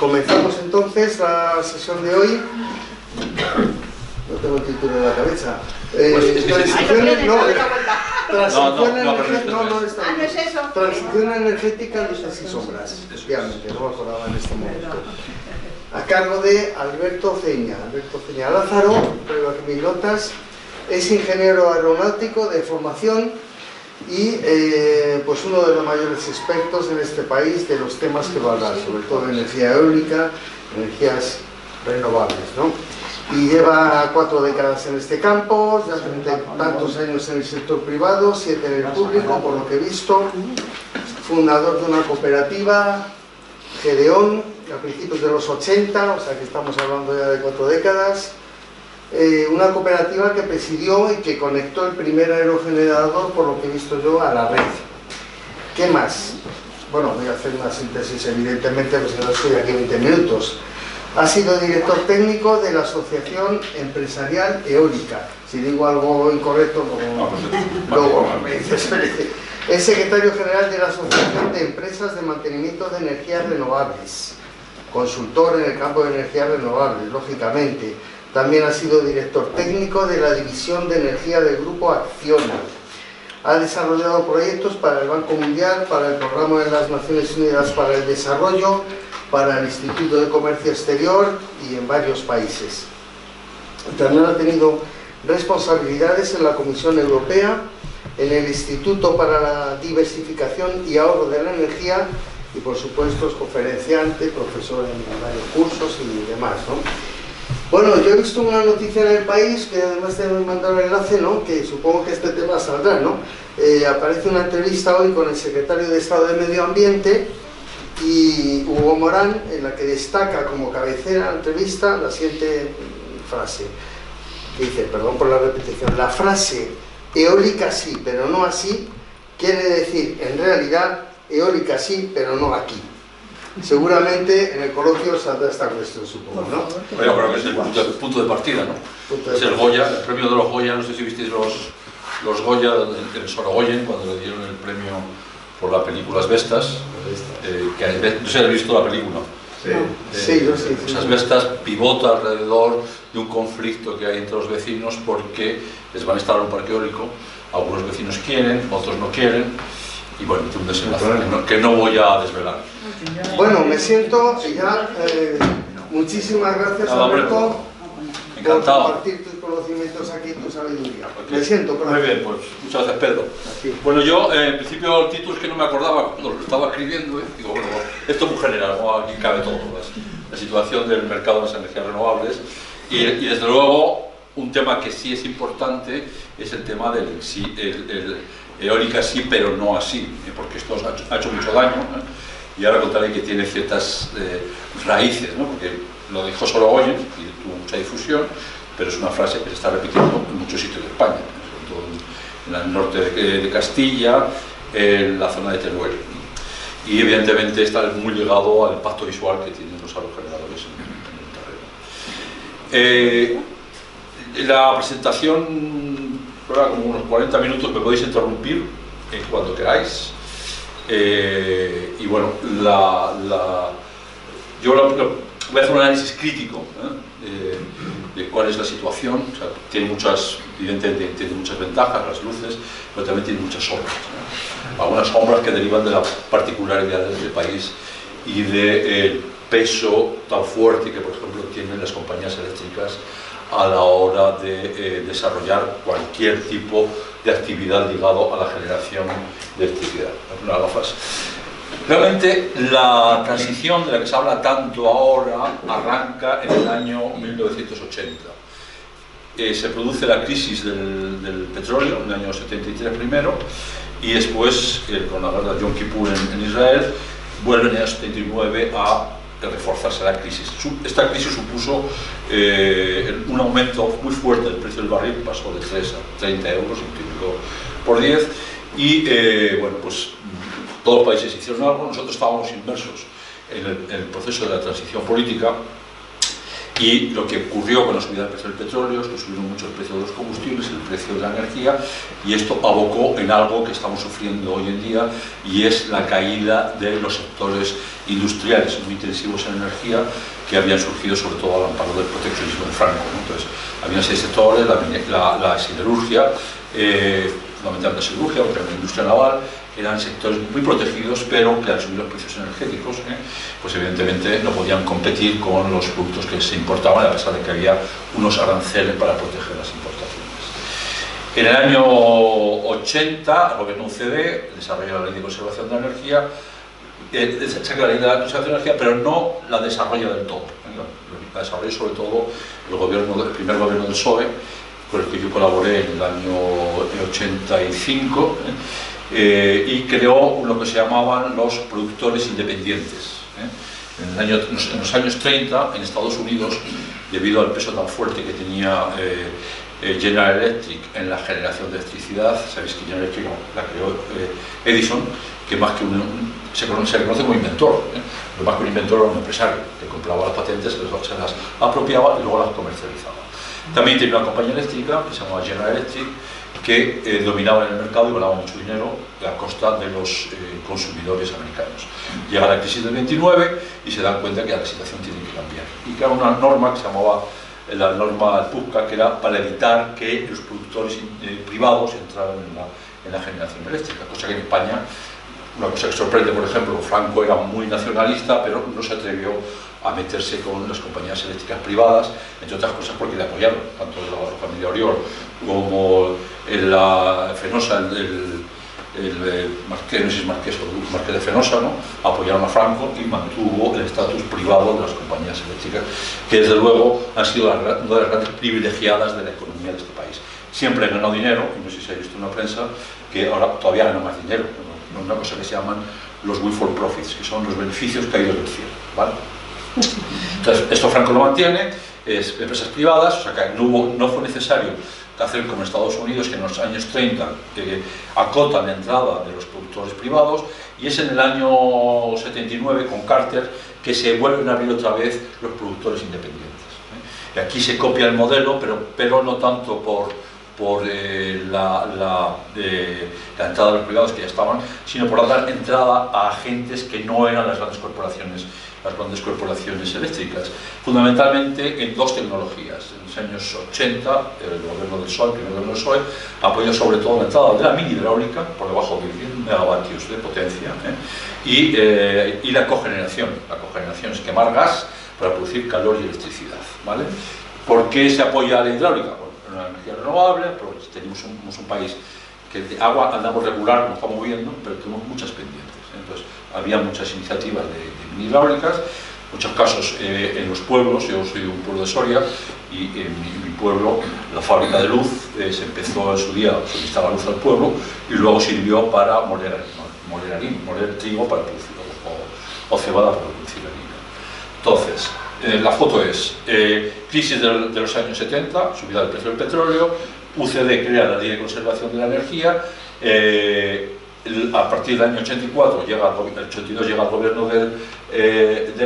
Comenzamos entonces la sesión de hoy. No tengo el título en la cabeza. Transición energética, luces y sombras. Efectivamente, no me acordaba en este momento. A cargo de Alberto Ceña. Alberto Ceña Lázaro, pruebo aquí mis notas, es ingeniero aeronáutico de formación y pues uno de los mayores expertos en este país de los temas que va a hablar, sobre todo energía eólica, energías renovables, ¿no? Y lleva 4 décadas en este campo, ya 30 y tantos años en el sector privado, 7 en el público, por lo que he visto. Fundador de una cooperativa, Gedeón, a principios de los 80, o sea que estamos hablando ya de 4 décadas. Una cooperativa que presidió y que conectó el primer aerogenerador, por lo que he visto yo, a la red. ¿Qué más? Bueno, voy a hacer una síntesis, evidentemente, pues no estoy aquí 20 minutos. Ha sido director técnico de la Asociación Empresarial Eólica. Si digo algo incorrecto, luego me dices. Es secretario general de la Asociación de Empresas de Mantenimiento de Energías Renovables. Consultor en el campo de energías renovables, lógicamente. También ha sido director técnico de la División de Energía del Grupo Acciona. Ha desarrollado proyectos para el Banco Mundial, para el Programa de las Naciones Unidas para el Desarrollo, para el Instituto de Comercio Exterior y en varios países. También ha tenido responsabilidades en la Comisión Europea, en el Instituto para la Diversificación y Ahorro de la Energía y, por supuesto, es conferenciante, profesor en varios cursos y demás, ¿no? Bueno, yo he visto una noticia en El País, que además te he mandado el enlace, ¿no? Que supongo que este tema saldrá, ¿no? Aparece una entrevista hoy con el secretario de Estado de Medio Ambiente y Hugo Morán, en la que destaca como cabecera de la entrevista la siguiente frase, que dice, perdón por la repetición, la frase eólica sí, pero no así, quiere decir, en realidad, eólica sí, pero no aquí. Seguramente en el coloquio saldrá esta cuestión, supongo, ¿no? Bueno, creo que es el punto de partida, ¿no? Es el Goya, el premio de los Goya, no sé si visteis los Goya en Sorogoyen, cuando le dieron el premio por la película Asbestas, que no sé si habéis visto la película. Sí, yo sí. Pues Asbestas pivota alrededor de un conflicto que hay entre los vecinos porque les van a instalar un parque eólico, algunos vecinos quieren, otros no quieren, y bueno, tiene un desenlace que no voy a desvelar. Bueno, me siento ya, muchísimas gracias, Alberto, por compartir tus conocimientos aquí y tu sabiduría. Me siento, muy bien, pues muchas gracias, Pedro. Bueno, yo en principio el título es que no me acordaba cuando lo estaba escribiendo, digo, bueno, esto es muy general, ¿no? Aquí cabe todo, la situación del mercado de las energías renovables y desde luego un tema que sí es importante es el tema del eólica sí, pero no así, porque esto ha hecho mucho daño, y ahora contaré que tiene ciertas raíces, ¿no? Porque lo dijo Sorogoyen y tuvo mucha difusión, pero es una frase que se está repitiendo en muchos sitios de España, sobre todo en el norte de Castilla, en la zona de Teruel, y evidentemente está muy ligado al impacto visual que tienen los aerogeneradores en el terreno. La presentación dura como unos 40 minutos, me podéis interrumpir cuando queráis. Y bueno, yo voy a hacer un análisis crítico de cuál es la situación. O sea, tiene evidentemente tiene muchas ventajas, las luces, pero también tiene muchas sombras, ¿no? Algunas sombras que derivan de las particularidades del país y del peso tan fuerte que, por ejemplo, tienen las compañías eléctricas a la hora de desarrollar cualquier tipo de actividad ligado a la generación de electricidad. Realmente la transición de la que se habla tanto ahora arranca en el año 1980. Se produce la crisis del petróleo en el año 73 primero y después, con la guerra de Yom Kippur en Israel, vuelve en el año 79 a reforzarse la crisis. Esta crisis supuso un aumento muy fuerte del precio del barril, pasó de 3 a 30 euros, multiplicó por 10, y bueno, pues todos los países hicieron algo. Nosotros estábamos inmersos en el proceso de la transición política Y lo que ocurrió con la subida del precio del petróleo es que subieron mucho el precio de los combustibles, el precio de la energía, y esto abocó en algo que estamos sufriendo hoy en día, y es la caída de los sectores industriales muy intensivos en energía que habían surgido sobre todo al amparo del proteccionismo de Franco, ¿no? Entonces, había 6 sectores: la siderurgia, fundamentalmente la siderurgia, porque la industria naval, eran sectores muy protegidos, pero que al subir los precios energéticos, pues evidentemente no podían competir con los productos que se importaban, a pesar de que había unos aranceles para proteger las importaciones. En el año 80, el gobierno UCD desarrolló la ley de conservación de la energía, saca la ley de la conservación de la energía, pero no la desarrolla del todo. La desarrolló sobre todo el primer gobierno del PSOE, con el que yo colaboré en el año 85, y creó lo que se llamaban los productores independientes. En los años 30, en Estados Unidos, debido al peso tan fuerte que tenía General Electric en la generación de electricidad, sabéis que General Electric la creó Edison, que más que se reconoce como inventor, lo más que un inventor era un empresario que compraba las patentes, se las apropiaba y luego las comercializaba. También tenía una compañía eléctrica que se llamaba General Electric, que dominaba en el mercado y ganaba mucho dinero a costa de los consumidores americanos. Llega la crisis del 29 y se dan cuenta que la situación tiene que cambiar. Y crearon una norma que se llamaba la norma PUCA, que era para evitar que los productores privados entraran en la generación eléctrica, cosa que en España, una cosa que sorprende, por ejemplo, Franco era muy nacionalista, pero no se atrevió a meterse con las compañías eléctricas privadas, entre otras cosas porque le apoyaron, tanto la familia Oriol como la Fenosa, el marqués, no sé si es marqués o marqués de Fenosa, ¿no? Apoyaron a Franco y mantuvo el estatus privado de las compañías eléctricas, que desde luego han sido una de las grandes privilegiadas de la economía de este país. Siempre han ganado dinero, y no sé si se ha visto en la prensa, que ahora todavía ganan más dinero, ¿no? Una cosa que se llaman los windfall profits, que son los beneficios caídos del cielo, ¿vale? Entonces, esto Franco lo mantiene, es empresas privadas, o sea que no fue necesario hacer como en Estados Unidos, que en los años 30 acotan la entrada de los productores privados, y es en el año 79, con Carter, que se vuelven a abrir otra vez los productores independientes. Y aquí se copia el modelo, pero no tanto por la entrada de los privados que ya estaban, sino por dar entrada a agentes que no eran las grandes corporaciones eléctricas, fundamentalmente en 2 tecnologías. En los años 80, el gobierno del PSOE, el primer gobierno del PSOE, apoyó sobre todo la entrada de la mini hidráulica, por debajo de 10 megavatios de potencia, y la cogeneración. La cogeneración es quemar gas para producir calor y electricidad, ¿vale? ¿Por qué se apoya la hidráulica? Una energía renovable, porque somos un país que de agua andamos regular, nos estamos moviendo, pero tenemos muchas pendientes. Entonces, había muchas iniciativas de mini hidráulicas, muchos casos en los pueblos. Yo soy de un pueblo de Soria, y en mi pueblo la fábrica de luz se empezó en su día a suministrar la luz al pueblo, y luego sirvió para moler trigo para producir, o cebada para producir harina. Entonces, la foto es crisis de los años 70, subida del precio del petróleo, UCD crea la ley de conservación de la energía, a partir del año 84 el 82 llega al gobierno del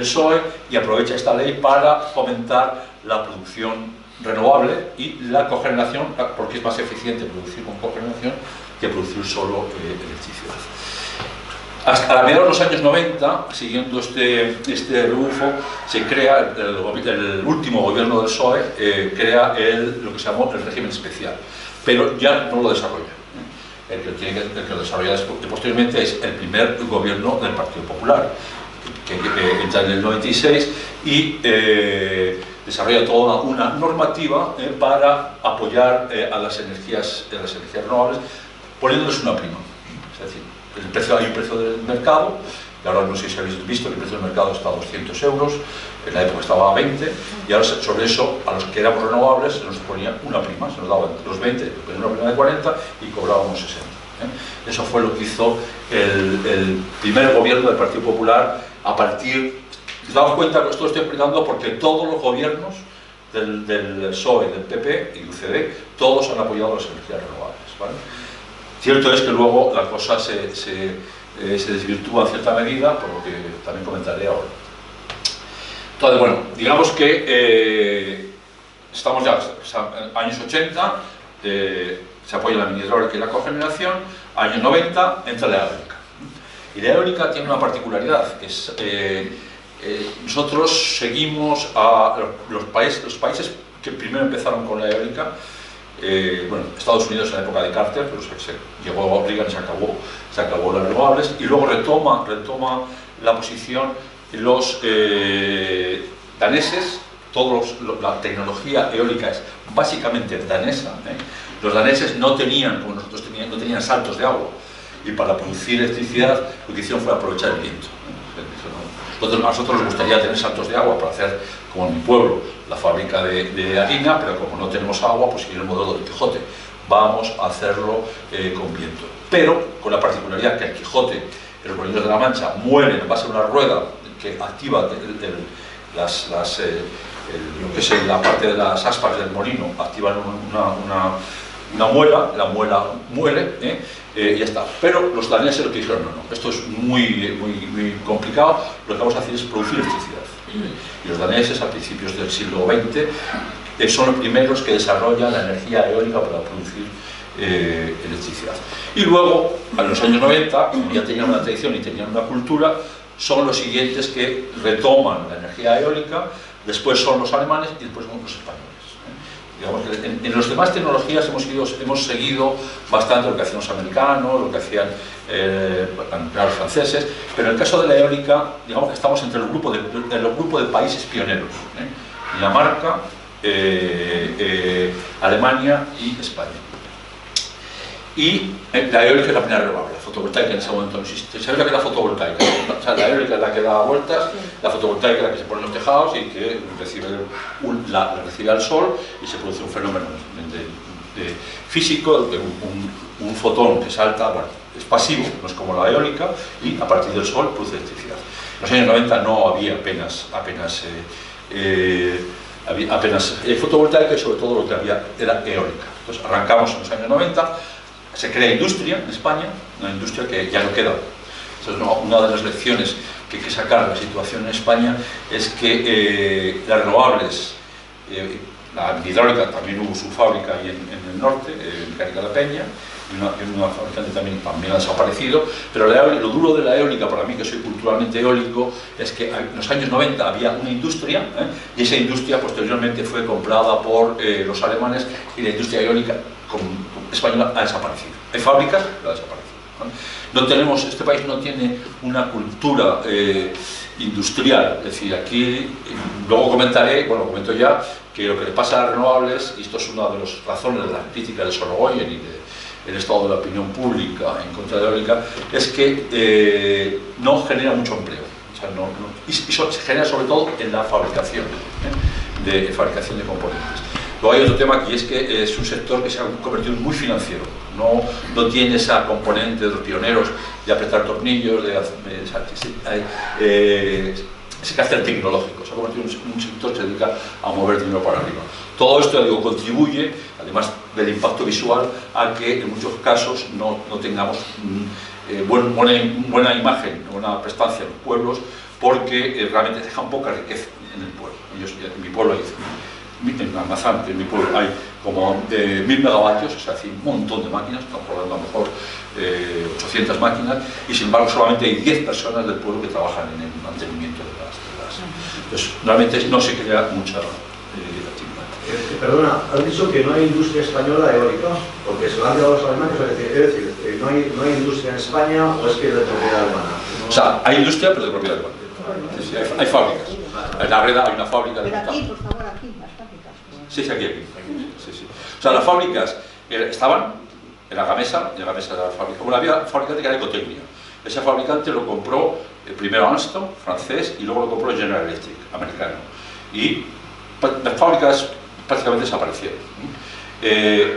PSOE, y aprovecha esta ley para fomentar la producción renovable y la cogeneración, porque es más eficiente producir con cogeneración que producir solo electricidad. Hasta mediados de los años 90, siguiendo este rebufo, se crea, el último gobierno del PSOE crea lo que se llamó el régimen especial, pero ya no lo desarrolla. El que lo desarrolla posteriormente es el primer gobierno del Partido Popular, que entra en el 96 y desarrolla toda una normativa para apoyar a las energías renovables, poniéndoles una prima. Es decir, hay un precio del mercado, y ahora no sé si habéis visto que el precio del mercado está a 200 euros, en la época estaba a 20, y ahora sobre eso, a los que éramos renovables, se nos ponía una prima, se nos daban los 20, una prima de 40 y cobrábamos 60. Eso fue lo que hizo el primer gobierno del Partido Popular a partir... ¿Os damos cuenta que esto lo estoy explicando? Porque todos los gobiernos del PSOE, del PP y UCD, todos han apoyado las energías renovables, ¿vale? Cierto es que luego la cosa se desvirtúa en cierta medida, por lo que también comentaré ahora. Entonces, bueno, digamos que estamos ya en años 80, se apoya la mini hidráulica y la cogeneración, años 90 entra la eólica. Y la eólica tiene una particularidad, que es nosotros seguimos a los países que primero empezaron con la eólica. Bueno, Estados Unidos en la época de Carter, pero llegó Reagan y se acabó las renovables, y luego retoma la posición los daneses. La tecnología eólica es básicamente danesa. Los daneses no tenían, como nosotros no tenían saltos de agua, y para producir electricidad lo que hicieron fue aprovechar el viento. A nosotros nos gustaría tener saltos de agua para hacer, como en mi pueblo, la fábrica de harina, pero como no tenemos agua, pues seguir el modelo del Quijote. Vamos a hacerlo con viento. Pero con la particularidad que el Quijote, los molinos de la Mancha, mueven en base a una rueda que activa lo que es la parte de las aspas del molino, activan una muela, la muela muere, y ya está. Pero los daneses lo que dijeron, no, esto es muy complicado, lo que vamos a hacer es producir electricidad. Y los daneses a principios del siglo XX son los primeros que desarrollan la energía eólica para producir electricidad. Y luego, a los años 90, como ya tenían una tradición y tenían una cultura, son los siguientes que retoman la energía eólica, después son los alemanes y después son los españoles. Digamos que en las demás tecnologías hemos seguido bastante lo que hacían los americanos, lo que hacían los franceses, pero en el caso de la eólica, digamos que estamos entre el grupo de países pioneros, Dinamarca, Alemania y España. Y la eólica es la primera renovable, la fotovoltaica en ese momento no existe. ¿Sabéis lo que es la fotovoltaica? O sea, la eólica es la que da vueltas, la fotovoltaica es la que se pone en los tejados y que recibe al sol y se produce un fenómeno físico, de un fotón que salta, bueno, es pasivo, no es como la eólica, y a partir del sol produce electricidad. En los años 90 no había apenas fotovoltaica y sobre todo lo que había era eólica. Entonces arrancamos en los años 90, se crea industria en España, una industria que ya no queda. Entonces, una de las lecciones que hay que sacar de la situación en España es que las renovables, la hidráulica también hubo su fábrica ahí en el norte, en Carica la Peña, y una fabricante también ha desaparecido, pero lo duro de la eólica, para mí que soy culturalmente eólico, es que en los años 90 había una industria, y esa industria posteriormente fue comprada por los alemanes, y la industria eólica española ha desaparecido. Hay fábricas, pero ha desaparecido. Este país no tiene una cultura industrial, es decir, aquí, luego comento ya, que lo que le pasa a las renovables, y esto es una de las razones de la crítica de Sorogoyen y del estado de la opinión pública en contra de la eólica, es que no genera mucho empleo. O sea, y se genera sobre todo en la fabricación, de componentes. Luego hay otro tema, que es que es un sector que se ha convertido en muy financiero. No tiene esa componente de los pioneros de apretar tornillos, ese carácter tecnológico. Se ha convertido en un sector que se dedica a mover dinero para arriba. Todo esto, contribuye, además del impacto visual, a que en muchos casos no tengamos buena imagen, buena prestancia en los pueblos, porque realmente dejan poca riqueza en el pueblo. En mi pueblo en Almazán, que en mi pueblo hay como 1000 megavatios, o sea, un montón de máquinas, estamos hablando a lo mejor 800 máquinas, y sin embargo solamente hay 10 personas del pueblo que trabajan en el mantenimiento de las. Entonces, realmente no se crea mucha actividad. Perdona, has dicho que no hay industria española eólica, porque se lo han quedado los alemanes, es decir, no hay industria en España, o es que es de propiedad alemana. O sea, hay industria, pero de propiedad alemana. Sí, hay fábricas. En la Breda hay una fábrica de Pero aquí, por favor, aquí, las fábricas. Sí, aquí. Sí. O sea, las fábricas estaban en la Gamesa era la fábrica. Bueno, había un fabricante que era Ecotecnia. Ese fabricante lo compró primero Alstom, francés, y luego lo compró General Electric, americano. Y las fábricas prácticamente desaparecieron.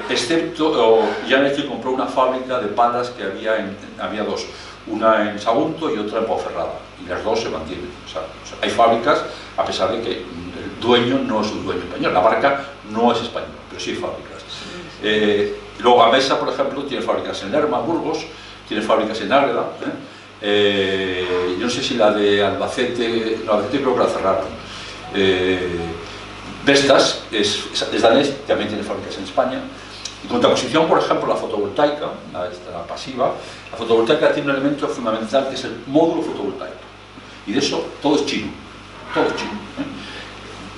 Excepto, General Electric compró una fábrica de palas que había dos, una en Sagunto y otra en Ponferrada, y las dos se mantienen. O sea, hay fábricas, a pesar de que el dueño no es un dueño español, la marca no es española, pero sí hay fábricas. Luego Gamesa, por ejemplo, tiene fábricas en Lerma, Burgos, tiene fábricas en Ágreda. Yo no sé si la de Albacete, creo que la cerraron. Vestas es danés, también tiene fábricas en España. En contraposición, por ejemplo, la fotovoltaica, la pasiva, la fotovoltaica tiene un elemento fundamental que es el módulo fotovoltaico. Y de eso todo es chino, todo es chino.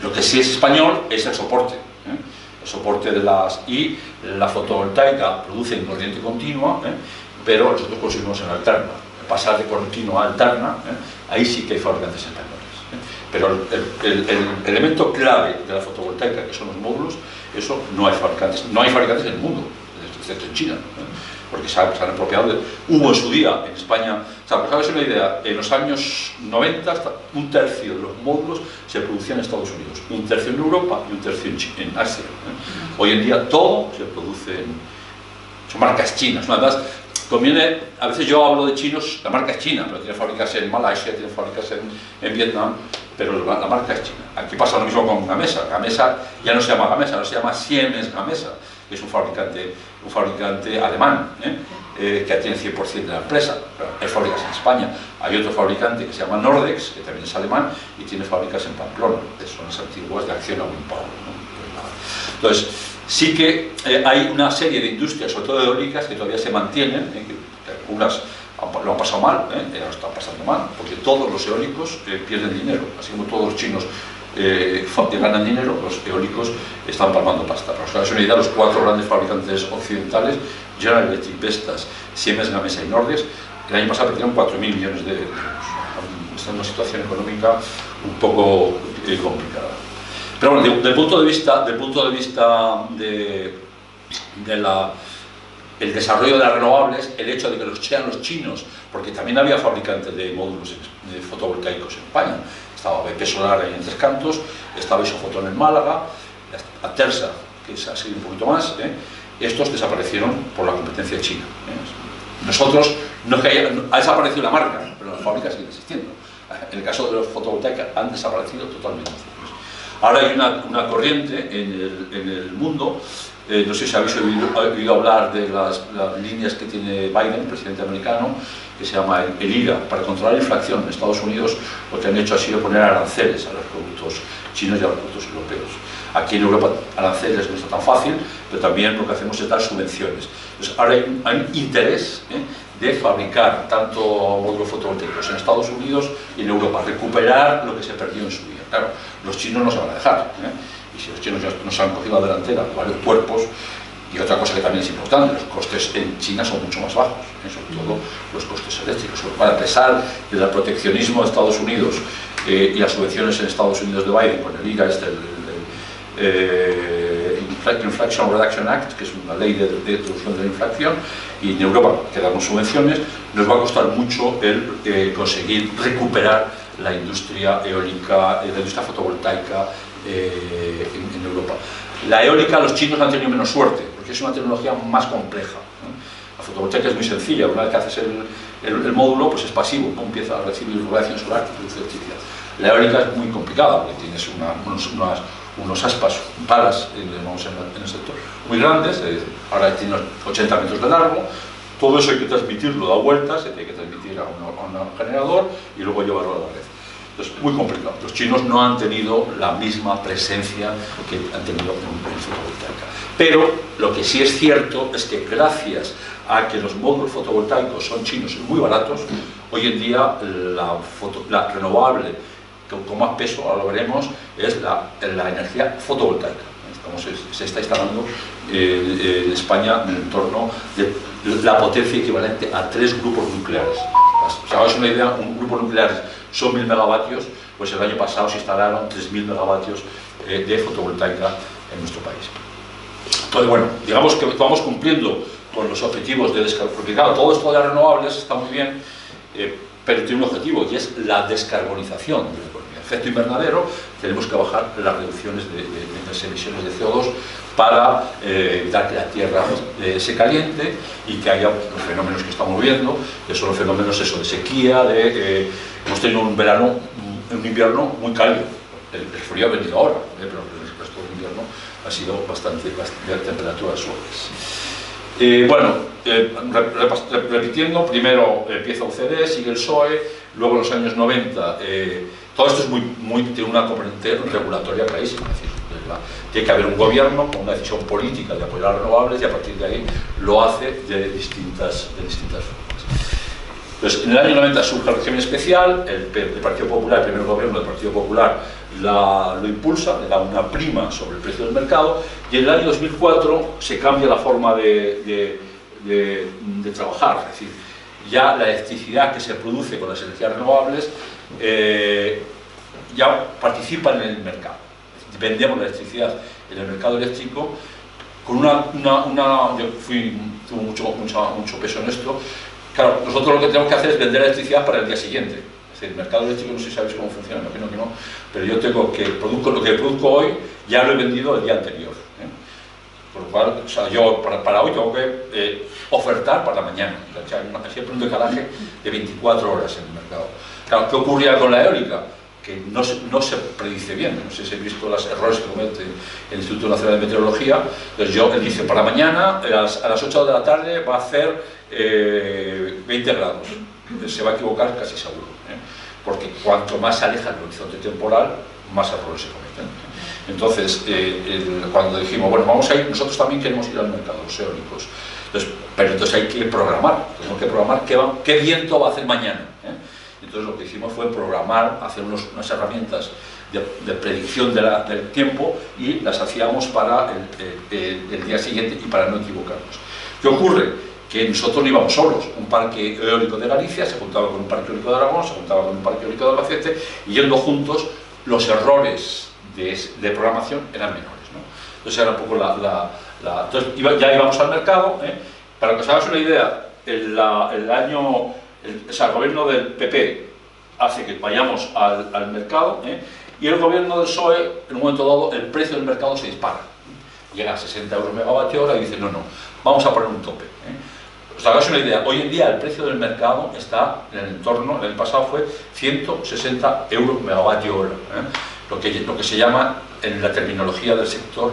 Lo que sí es español es el soporte. El soporte de y la fotovoltaica produce en corriente continua, pero nosotros consumimos en alterna. Pasar de continua a alterna, ahí sí que hay fabricantes españoles. Pero el elemento clave de la fotovoltaica, que son los módulos, eso no hay fabricantes en el mundo, excepto en China, porque se han apropiado hubo en su día en España, o sea, para hacerse una idea, en los años 90 hasta un tercio de los módulos se producían en Estados Unidos, un tercio en Europa y un tercio en Asia. Hoy en día todo se produce son marcas chinas. Además, conviene, a veces yo hablo de chinos, la marca es china, pero tiene fábricas en Malasia, tiene fábricas en Vietnam, pero la marca es china. Aquí pasa lo mismo con Gamesa. Gamesa ya no se llama Gamesa, ahora se llama Siemens Gamesa, que es un fabricante alemán, que tiene 100% de la empresa. Hay fábricas en España. Hay otro fabricante que se llama Nordex, que también es alemán, y tiene fábricas en Pamplona, que son las antiguas de Acciona Wind. Entonces, sí que hay una serie de industrias, sobre todo eólicas, que todavía se mantienen, que algunas lo han pasado mal, lo están pasando mal, porque todos los eólicos pierden dinero, así como todos los chinos ganan dinero, los eólicos están palmando pasta. Para os hagáis una idea, los 4 grandes fabricantes occidentales, General Electric, Vestas, Siemens Gamesa y Nordex, el año pasado perdieron 4.000 millones de euros. Está en una situación económica un poco complicada. Pero bueno, del punto de vista el desarrollo de las renovables, el hecho de que sean los chinos, porque también había fabricantes de módulos fotovoltaicos en España, estaba BP Solar ahí en Tres Cantos, estaba Isofotón en Málaga, Atersa, que es así un poquito más, estos desaparecieron por la competencia china. Nosotros, no es que ha desaparecido la marca, pero las fábricas siguen existiendo. En el caso de los fotovoltaicas han desaparecido totalmente. Ahora hay una corriente en el mundo, no sé si habéis oído hablar de las líneas que tiene Biden, el presidente americano, que se llama el IRA, para controlar la inflación. En Estados Unidos lo que han hecho ha sido poner aranceles a los productos chinos y a los productos europeos. Aquí en Europa aranceles no está tan fácil, pero también lo que hacemos es dar subvenciones. Entonces, ahora hay un interés de fabricar tanto módulos fotovoltaicos en Estados Unidos y en Europa, recuperar lo que se perdió en su día. Claro, los chinos no se van a dejar, y si los chinos ya nos han cogido la delantera varios cuerpos, y otra cosa que también es importante, los costes en China son mucho más bajos, sobre todo los costes eléctricos. A pesar del proteccionismo de Estados Unidos y las subvenciones en Estados Unidos de Biden, con el IRA, Inflation Reduction Act, que es una ley de reducción de la inflación, y en Europa que damos subvenciones, nos va a costar mucho el conseguir recuperar la industria eólica, la industria fotovoltaica en Europa. La eólica, los chinos han tenido menos suerte, porque es una tecnología más compleja. La fotovoltaica es muy sencilla, una vez que haces el módulo, pues es pasivo, empieza a recibir radiación solar que produce electricidad. La eólica es muy complicada, porque tienes unos aspas, palas en el sector muy grandes, ahora tiene 80 metros de largo, todo eso hay que transmitirlo, da vueltas, se tiene que transmitir a un generador y luego llevarlo a la red. Entonces, muy complicado. Los chinos no han tenido la misma presencia que han tenido en fotovoltaica. Pero lo que sí es cierto es que gracias a que los módulos fotovoltaicos son chinos y muy baratos, hoy en día la renovable con más peso, ahora lo veremos, es la energía fotovoltaica. Como se está instalando en España en el entorno de la potencia equivalente a 3 grupos nucleares. O sea, os una idea, un grupo nuclear son 1000 megavatios, pues el año pasado se instalaron 3000 megavatios de fotovoltaica en nuestro país. Entonces, bueno, digamos que vamos cumpliendo con los objetivos de descarbonización, porque claro, todo esto de las renovables está muy bien, pero tiene un objetivo, y es la descarbonización de la economía. Efecto invernadero, tenemos que bajar las reducciones de las emisiones de CO2 para evitar que la Tierra se caliente y que haya los fenómenos que estamos viendo, que son los fenómenos de sequía, hemos tenido un invierno muy cálido. El frío ha venido ahora, pero el resto del invierno ha sido bastante de temperaturas suaves. Bueno, repitiendo, primero empieza UCD, sigue el PSOE, luego en los años 90, todo esto es tiene una componente regulatoria clarísima, es decir, tiene que haber un gobierno con una decisión política de apoyar las renovables y a partir de ahí lo hace de distintas formas. Entonces, en el año 90 surge el régimen especial, el Partido Popular, el primer gobierno del Partido Popular lo impulsa, le da una prima sobre el precio del mercado, y en el año 2004 se cambia la forma de trabajar, es decir, ya la electricidad que se produce con las energías renovables ya participa en el mercado. Vendemos la electricidad en el mercado eléctrico con yo tuve mucho peso en esto. Claro, nosotros lo que tenemos que hacer es vender la electricidad para el día siguiente. Es decir, el mercado eléctrico, no sé si sabéis cómo funciona, imagino que no, pero yo tengo que lo que produzco hoy ya lo he vendido el día anterior. Por lo cual, o sea, yo para hoy tengo que ofertar para mañana. O sea, siempre un decalaje de 24 horas en el mercado. Claro, ¿qué ocurría con la eólica? Que no se predice bien. No sé si habéis visto los errores que comete el Instituto Nacional de Meteorología. Entonces él dice, para mañana a las 8 de la tarde va a hacer 20 grados. Se va a equivocar casi seguro, porque cuanto más se aleja el horizonte temporal, más errores se cometen. Entonces, cuando dijimos, bueno, vamos a ir, nosotros también queremos ir al mercado, los eólicos. Pero entonces hay que programar, tenemos que programar qué viento va a hacer mañana. Entonces lo que hicimos fue programar, hacer unas herramientas de predicción del tiempo y las hacíamos para el día siguiente y para no equivocarnos. ¿Qué ocurre? Que nosotros no íbamos solos. Un parque eólico de Galicia se juntaba con un parque eólico de Aragón, se juntaba con un parque eólico de Albacete, y yendo juntos los errores de programación eran menores, ¿no? Entonces era un poco entonces ya íbamos al mercado. Para que os hagáis una idea, el gobierno del PP hace que vayamos al mercado, y el gobierno del PSOE, en un momento dado, el precio del mercado se dispara. Llega a 60 euros megavatio hora y dice, no, vamos a poner un tope. Os hagáis una idea, hoy en día el precio del mercado está en el entorno, el año pasado fue 160 euros megavatio hora. Lo que se llama, en la terminología del sector,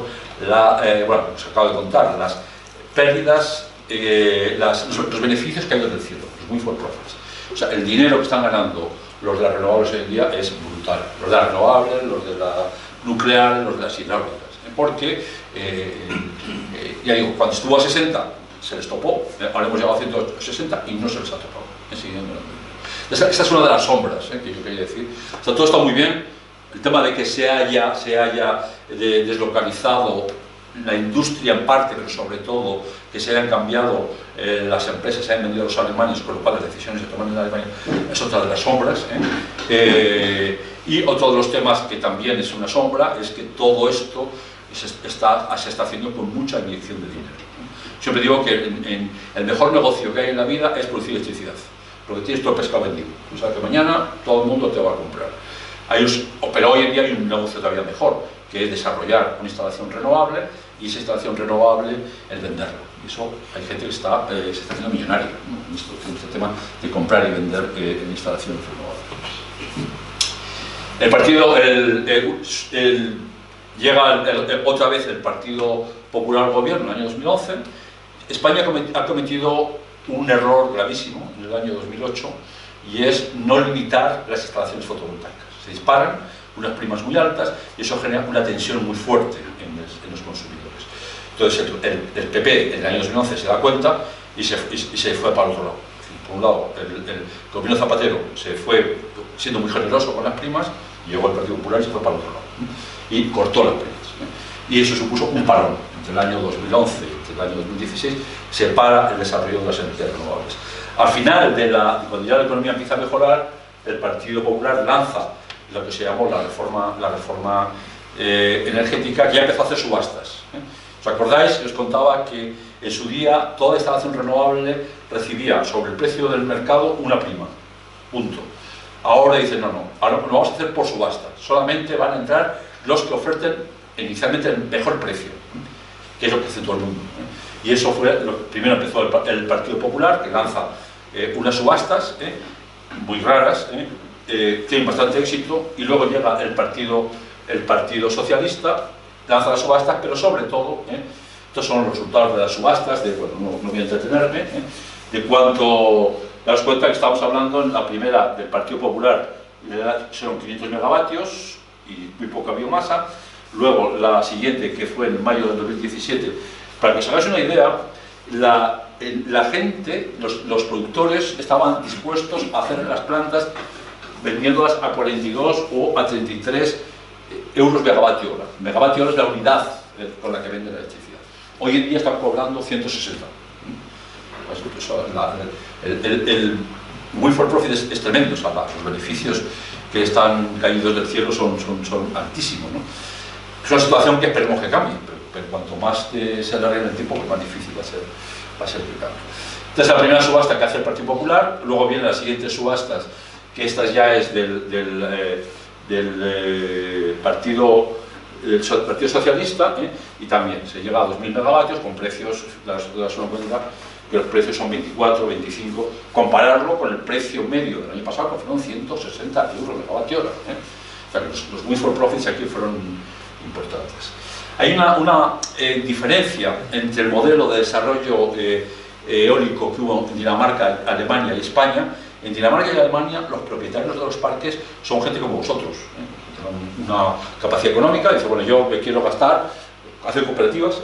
bueno, os acabo de contar, las pérdidas, los beneficios caídos del cielo, los muy fuertes. O sea, el dinero que están ganando los de las renovables hoy en día es brutal. Los de las renovables, los de las nucleares, los de las hidráulicas. Porque, ya digo, cuando estuvo a 60 se les topó, ahora hemos llegado a 160 y no se les ha topado. Esa es una de las sombras que yo quería decir. O sea, todo está muy bien. El tema de que se haya deslocalizado la industria en parte, pero sobre todo que se hayan cambiado las empresas, se hayan vendido a los alemanes, con lo cual las decisiones se toman en Alemania, es otra de las sombras. Y otro de los temas que también es una sombra es que todo esto se está haciendo con mucha inyección de dinero. Siempre digo que el mejor negocio que hay en la vida es producir electricidad, porque tienes todo el pescado vendido. O sea que mañana todo el mundo te va a comprar. Pero hoy en día hay un negocio todavía mejor, que es desarrollar una instalación renovable, y esa instalación renovable es venderla. Y eso hay gente que se está haciendo millonaria, ¿no? Este tema de comprar y vender en instalaciones renovables. Llega otra vez el Partido Popular al gobierno en el año 2011. España ha cometido un error gravísimo en el año 2008, y es no limitar las instalaciones fotovoltaicas. Se disparan unas primas muy altas y eso genera una tensión muy fuerte en los consumidores. Entonces el PP en el año 2011 se da cuenta y se fue para el otro lado. Por un lado, el gobierno Zapatero se fue siendo muy generoso con las primas, y llegó el Partido Popular y se fue para el otro lado, y cortó las primas. Y eso supuso un parón. Entre el año 2011 y el año 2016 se para el desarrollo de las energías renovables. Al final, cuando ya la economía empieza a mejorar, el Partido Popular lanza lo que se llamó la reforma energética, que ya empezó a hacer subastas. ¿Os acordáis? Os contaba que en su día toda instalación renovable recibía sobre el precio del mercado una prima, punto. Ahora dicen no, ahora lo vamos a hacer por subasta, solamente van a entrar los que oferten inicialmente el mejor precio, que es lo que hace todo el mundo. Y eso fue, primero empezó el Partido Popular, que lanza unas subastas muy raras, tienen bastante éxito, y luego llega el Partido Socialista, lanza las subastas, pero sobre todo, estos son los resultados de las subastas, bueno, no voy a entretenerme, de cuánto daos cuenta que estamos hablando en la primera del Partido Popular, son 500 megavatios y muy poca biomasa. Luego la siguiente, que fue en mayo del 2017, para que os hagáis una idea, la gente, los productores estaban dispuestos a hacer las plantas vendiéndolas a 42 o a 33 euros megavatio hora. Megavatio hora es la unidad con la que venden la electricidad. Hoy en día están cobrando 160. El muy for profit es tremendo, o sea, los beneficios que están caídos del cielo son altísimos, ¿no? Es una situación que esperemos que cambie, pero cuanto más se alargue en el tiempo, más difícil va a ser que cambie. Esta es la primera subasta que hace el Partido Popular. Luego vienen las siguientes subastas, que estas ya es del Partido Socialista, y también se llega a 2.000 megavatios con precios, la zona cuenta que los precios son 24, 25, compararlo con el precio medio del año pasado, que fueron 160 euros megavatio hora. O sea, que los win for profits aquí fueron importantes. Hay una diferencia entre el modelo de desarrollo eólico que hubo en Dinamarca, Alemania y España. En Dinamarca y Alemania los propietarios de los parques son gente como vosotros, tienen una capacidad económica, dice, bueno, yo me quiero gastar, hacen cooperativas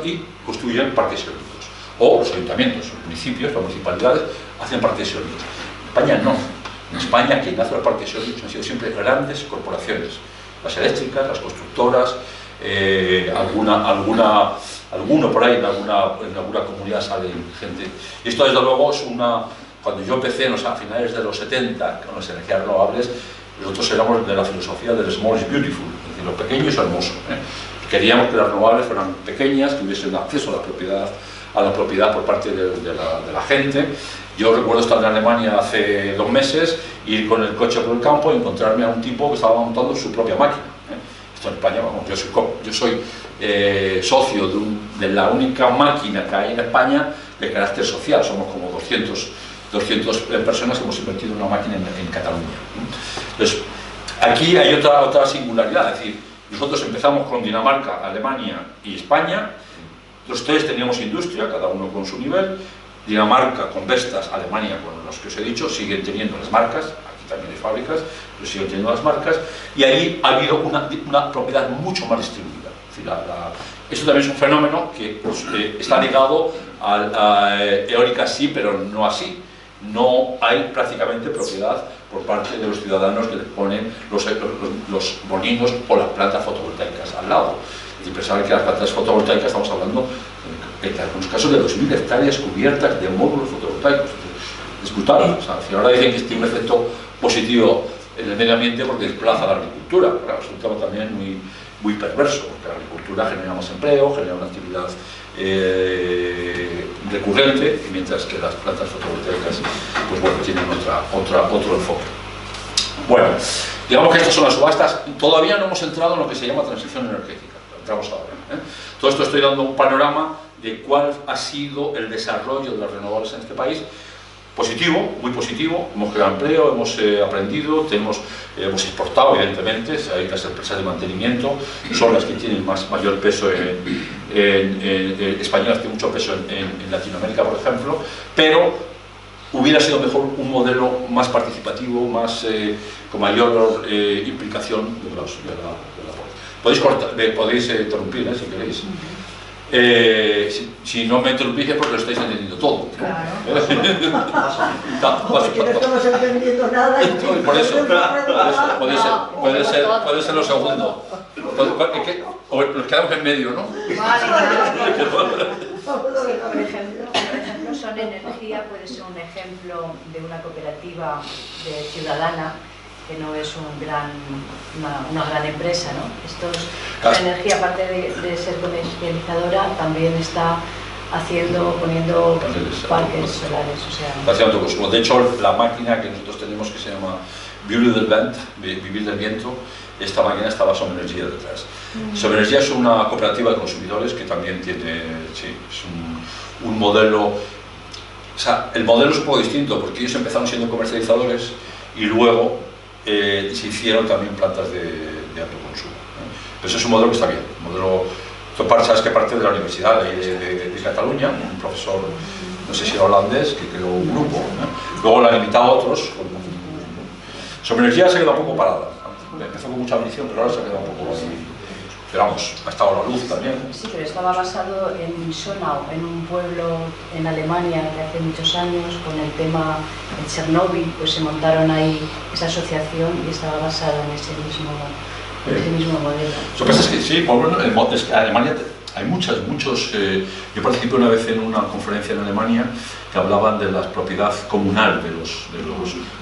y construyen parques eólicos. O los ayuntamientos, los municipios, las municipalidades hacen parques eólicos. En España no. En España quien hace los parques eólicos han sido siempre grandes corporaciones, las eléctricas, las constructoras, alguno por ahí en alguna comunidad sale gente. Y esto desde luego es cuando yo empecé a finales de los 70 con las energías renovables, nosotros éramos de la filosofía del small is beautiful, es decir, lo pequeño es hermoso. Queríamos que las renovables fueran pequeñas, que hubiesen acceso a la propiedad por parte de la gente. Yo recuerdo estar en Alemania hace 2 meses, ir con el coche por el campo y encontrarme a un tipo que estaba montando su propia máquina. Esto en España, vamos, yo soy socio de la única máquina que hay en España de carácter social. Somos como 200 personas que hemos invertido en una máquina en Cataluña. Entonces, aquí hay otra singularidad, es decir, nosotros empezamos con Dinamarca, Alemania y España. Los tres teníamos industria, cada uno con su nivel. Dinamarca con Vestas, Alemania con los que os he dicho, siguen teniendo las marcas, aquí también hay fábricas, pero siguen teniendo las marcas, y ahí ha habido una propiedad mucho más distribuida. Es decir, esto también es un fenómeno que está ligado a eólica sí, pero no así. No hay prácticamente propiedad por parte de los ciudadanos que les ponen los molinos o las plantas fotovoltaicas al lado. Y pensar que las plantas fotovoltaicas estamos hablando en algunos casos de 2.000 hectáreas cubiertas de módulos fotovoltaicos. Es brutal. O sea, si ahora dicen que tiene un efecto positivo en el medio ambiente porque desplaza la agricultura, claro, es un tema también muy perverso, porque la agricultura genera más empleo, genera una actividad recurrente, y mientras que las plantas fotovoltaicas pues bueno, tienen otro enfoque. Bueno, digamos que estas son las subastas. Todavía no hemos entrado en lo que se llama transición energética, entramos ahora. Todo esto estoy dando un panorama de cuál ha sido el desarrollo de las renovables en este país. Positivo, muy positivo, hemos creado empleo, hemos aprendido, hemos exportado, evidentemente. Hay las empresas de mantenimiento, son las que tienen mayor peso españolas tienen mucho peso en Latinoamérica, por ejemplo, pero hubiera sido mejor un modelo más participativo, con mayor implicación de la podéis interrumpir, si queréis. Si no me interrumpís es porque lo estáis entendiendo todo. Claro. Porque no estamos entendiendo nada. Por eso, puede ser lo segundo. O nos quedamos en medio, ¿no? Vale. Por ejemplo, Son Energía puede ser un ejemplo de una cooperativa ciudadana que no es una gran empresa, ¿no? Son Energía, aparte de ser comercializadora, también está poniendo parques solares. O sea, de hecho, la máquina que nosotros tenemos, que se llama Vivir del Vent, Vivir del Viento, esta máquina estaba Som Energia detrás. Som Energia es una cooperativa de consumidores que también tiene, es un modelo. O sea, el modelo es un poco distinto porque ellos empezaron siendo comercializadores y luego se hicieron también plantas de autoconsumo. Pero ese es un modelo que está bien, un modelo sabes que parte de la Universidad de Cataluña, un profesor, no sé si era holandés, que creó un grupo, ¿no? Luego le han invitado a otros. Sobre energía se ha quedado un poco parada. Empezó con mucha ambición, pero ahora se ha quedado un poco así. Pero vamos, ha estado la luz también. Sí, pero estaba basado en Schönau, en un pueblo en Alemania de hace muchos años, con el tema de Chernóbil, pues se montaron ahí esa asociación y estaba basada en ese mismo modelo. Lo que pasa es que sí, bueno, es que en Alemania hay muchos. Yo participé una vez en una conferencia en Alemania que hablaban de la propiedad comunal de los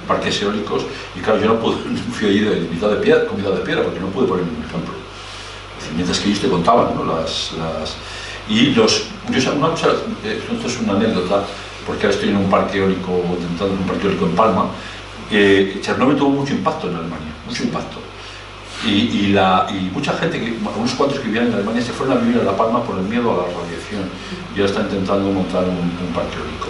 parques eólicos, y claro, yo no fui allí de invitado de piedra, porque no pude poner un ejemplo. Mientras que ellos te contaban, ¿no? Esto es una anécdota, porque ahora estoy en un parque eólico, intentando un parque eólico en Palma. Chernóbil tuvo mucho impacto en Alemania, mucho impacto. Y mucha gente, unos cuantos que vivían en Alemania, se fueron a vivir a La Palma por el miedo a la radiación, y ahora están intentando montar un parque eólico.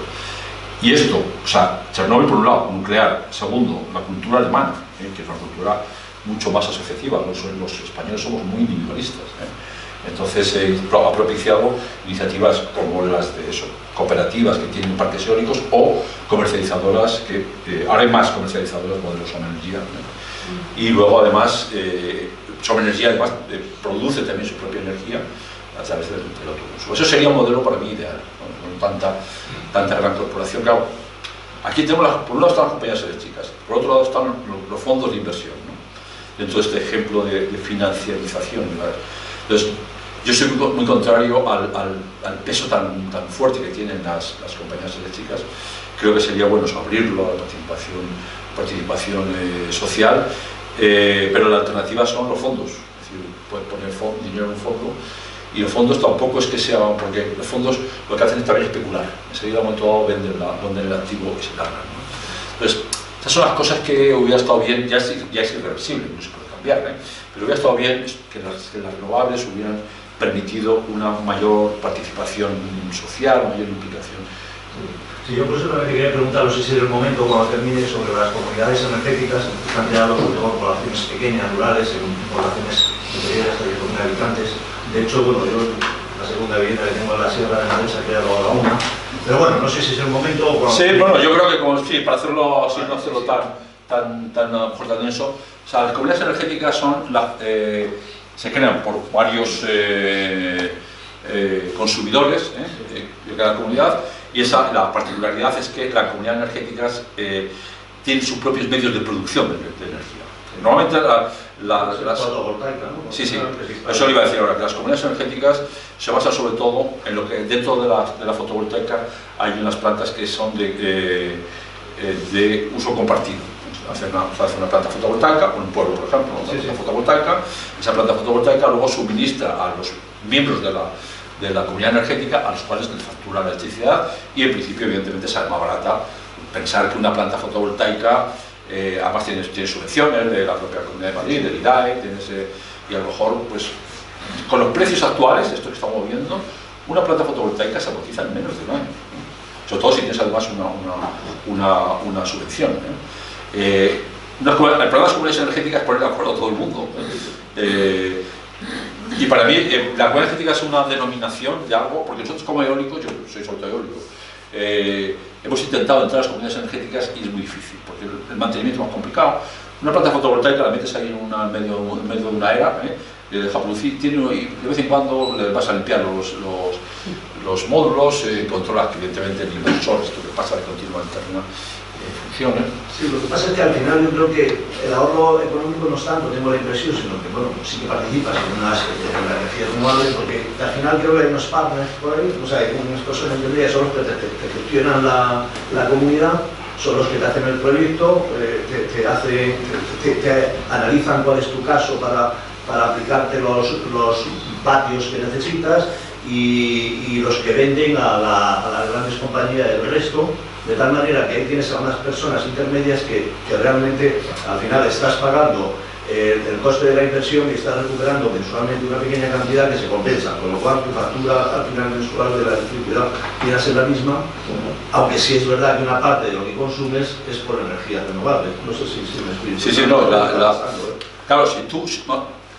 Y esto, o sea, Chernóbil por un lado, nuclear; segundo, la cultura alemana, que es una cultura mucho más asociativa. Los españoles somos muy individualistas, entonces ha propiciado iniciativas como las de cooperativas que tienen parques eólicos, o comercializadoras, ahora hay más comercializadoras modelos Som Energia, y luego además Som Energia además produce también su propia energía a través del autoconsumo. Eso sería un modelo para mí ideal, ¿no? Con tanta gran corporación. Claro, aquí tenemos por un lado están las compañías eléctricas, por otro lado están los fondos de inversión, ¿no? Dentro de este ejemplo de financiarización, ¿verdad? Entonces, yo soy muy contrario al peso tan fuerte que tienen las compañías eléctricas. Creo que sería bueno abrirlo a la participación social, pero la alternativa son los fondos. Es decir, puedes poner dinero en un fondo, y los fondos tampoco es que sean, porque los fondos lo que hacen es también especular. Enseguida, en un momento dado, venden el activo y se largan, ¿no? Entonces, estas son las cosas que hubiera estado bien. Ya es irreversible, no se puede cambiar, pero hubiera estado bien que las renovables hubieran permitido una mayor participación social, mayor implicación. Sí, yo por eso también quería preguntaros si es el momento, cuando termine, sobre las comunidades energéticas planteadas sobre todo en poblaciones pequeñas, rurales, en poblaciones inferiores a 10.000 habitantes. De hecho, bueno, yo la segunda vivienda que tengo en la Sierra de Madrid he creado ahora una. Pero bueno, no sé si es el momento o cuando... Sí, bueno, yo creo que para hacerlo así, no hacerlo tan denso. O sea, las comunidades energéticas se crean por varios consumidores de cada comunidad, y la particularidad es que las comunidades energéticas tienen sus propios medios de producción de energía. Normalmente las fotovoltaica, ¿no? Sí, eso lo iba a decir ahora, que las comunidades energéticas se basan sobre todo en lo que dentro de la fotovoltaica hay unas plantas que son de uso compartido. Hacer una planta fotovoltaica, un pueblo por ejemplo, una planta fotovoltaica. Esa planta fotovoltaica luego suministra a los miembros de la comunidad energética, a los cuales les factura la electricidad, y en principio evidentemente sale más barata. Pensar que una planta fotovoltaica además tiene subvenciones de la propia Comunidad de Madrid, del IDAE, y a lo mejor, pues, con los precios actuales, esto que estamos viendo, una planta fotovoltaica se cotiza en menos de un año, sobre todo si tienes además una subvención. El problema de las comunidades energéticas es poner de acuerdo a todo el mundo. Y para mí, la comunidad energética es una denominación de algo, porque nosotros como eólicos, yo soy sobre todo eólico, hemos intentado entrar a las comunidades energéticas y es muy difícil, porque el mantenimiento es más complicado. Una planta fotovoltaica la metes ahí en medio de una era, le deja producir, y de vez en cuando le vas a limpiar los módulos, controlas que evidentemente el inversor, esto que pasa de continua interna, funcione. Sí, lo que pasa es que al final yo creo que el ahorro económico no es tanto, tengo la impresión, sino que bueno, sí que participas en las energías renovables, porque al final creo que hay unos partners por ahí, o sea, hay unas personas que son los que te gestionan la comunidad, son los que te hacen el proyecto, te analizan cuál es tu caso para aplicarte los vatios que necesitas, y los que venden a las grandes compañías del resto, de tal manera que ahí tienes a unas personas intermedias que realmente al final estás pagando el coste de la inversión y estás recuperando mensualmente una pequeña cantidad que se compensa, con lo cual tu factura al final mensual de la electricidad viene a ser la misma, aunque sí es verdad que una parte de lo que consumes es por energía renovable. No sé si me explico. Sí, no, claro, si tú...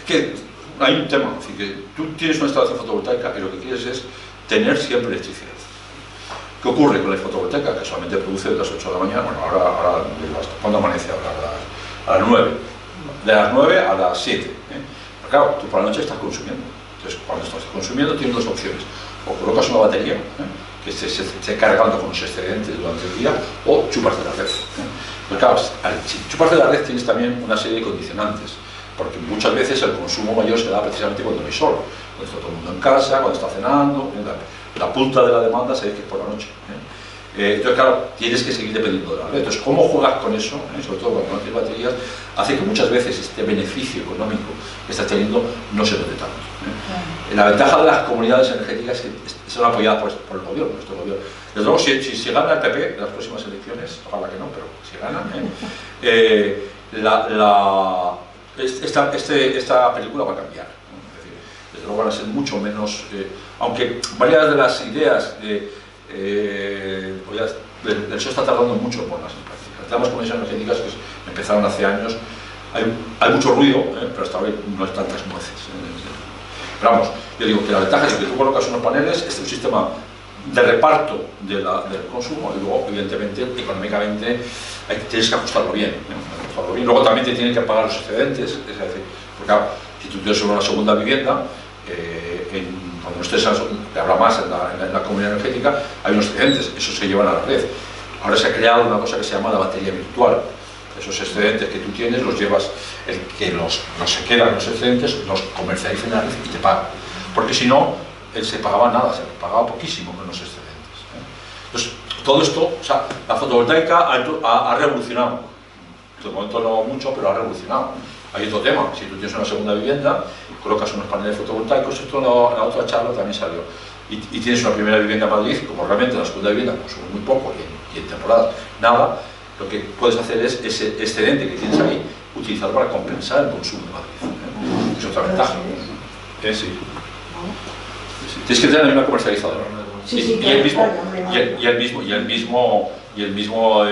que hay un tema, es decir, que tú tienes una instalación fotovoltaica y lo que quieres es tener siempre electricidad. ¿Qué ocurre con la fotovoltaica? Que solamente produce de las 8 de la mañana, bueno, ahora ¿cuándo amanece? Ahora a las 9. De las 9 a las 7. Pero claro, tú por la noche estás consumiendo. Entonces, cuando estás consumiendo tienes dos opciones. O colocas una batería, que se esté cargando con los excedentes durante el día, o chupas de la red. Pero claro, si chupas de la red tienes también una serie de condicionantes, porque muchas veces el consumo mayor se da precisamente cuando no hay sol, cuando está todo el mundo en casa, cuando está cenando. La punta de la demanda se ve que es por la noche. Entonces, claro, tienes que seguir dependiendo de la red. Entonces, ¿cómo juegas con eso? Sobre todo cuando no tienes baterías, hace que muchas veces este beneficio económico que estás teniendo no se note tanto. La ventaja de las comunidades energéticas es que son apoyadas por el gobierno, nuestro gobierno. Desde luego, si gana el PP en las próximas elecciones, ojalá que no, pero si gana, esta película va a cambiar. Es decir, desde luego van a ser mucho menos, aunque varias de las ideas el PSOE está tardando mucho en ponerlas en práctica. Las comisiones energéticas que empezaron hace años, hay mucho ruido, pero hasta hoy no hay tantas nueces. Pero vamos, yo digo que la ventaja es que tú colocas unos paneles, es un sistema de reparto del consumo y luego, evidentemente, económicamente tienes que ajustarlo bien. Luego también te tienen que pagar los excedentes, es decir, porque claro, si tú tienes una segunda vivienda, cuando ustedes habrá más en la comunidad energética, hay unos excedentes, esos se llevan a la red. Ahora se ha creado una cosa que se llama la batería virtual. Esos excedentes que tú tienes los llevas, el que los se quedan los excedentes, los comercializan en la red y te pagan. Porque si no, se pagaba nada, se pagaba poquísimo con los excedentes. Entonces, todo esto, o sea, la fotovoltaica ha revolucionado. De momento no mucho, pero ha revolucionado. Hay otro tema, si tú tienes una segunda vivienda, colocas unos paneles fotovoltaicos, esto en la otra charla también salió, y tienes una primera vivienda en Madrid, como realmente la segunda vivienda consume muy poco y en temporadas nada, lo que puedes hacer es ese excedente que tienes ahí, utilizarlo para compensar el consumo de Madrid. Es otra ventaja. Sí. Tienes que tener una comercializadora. Y el mismo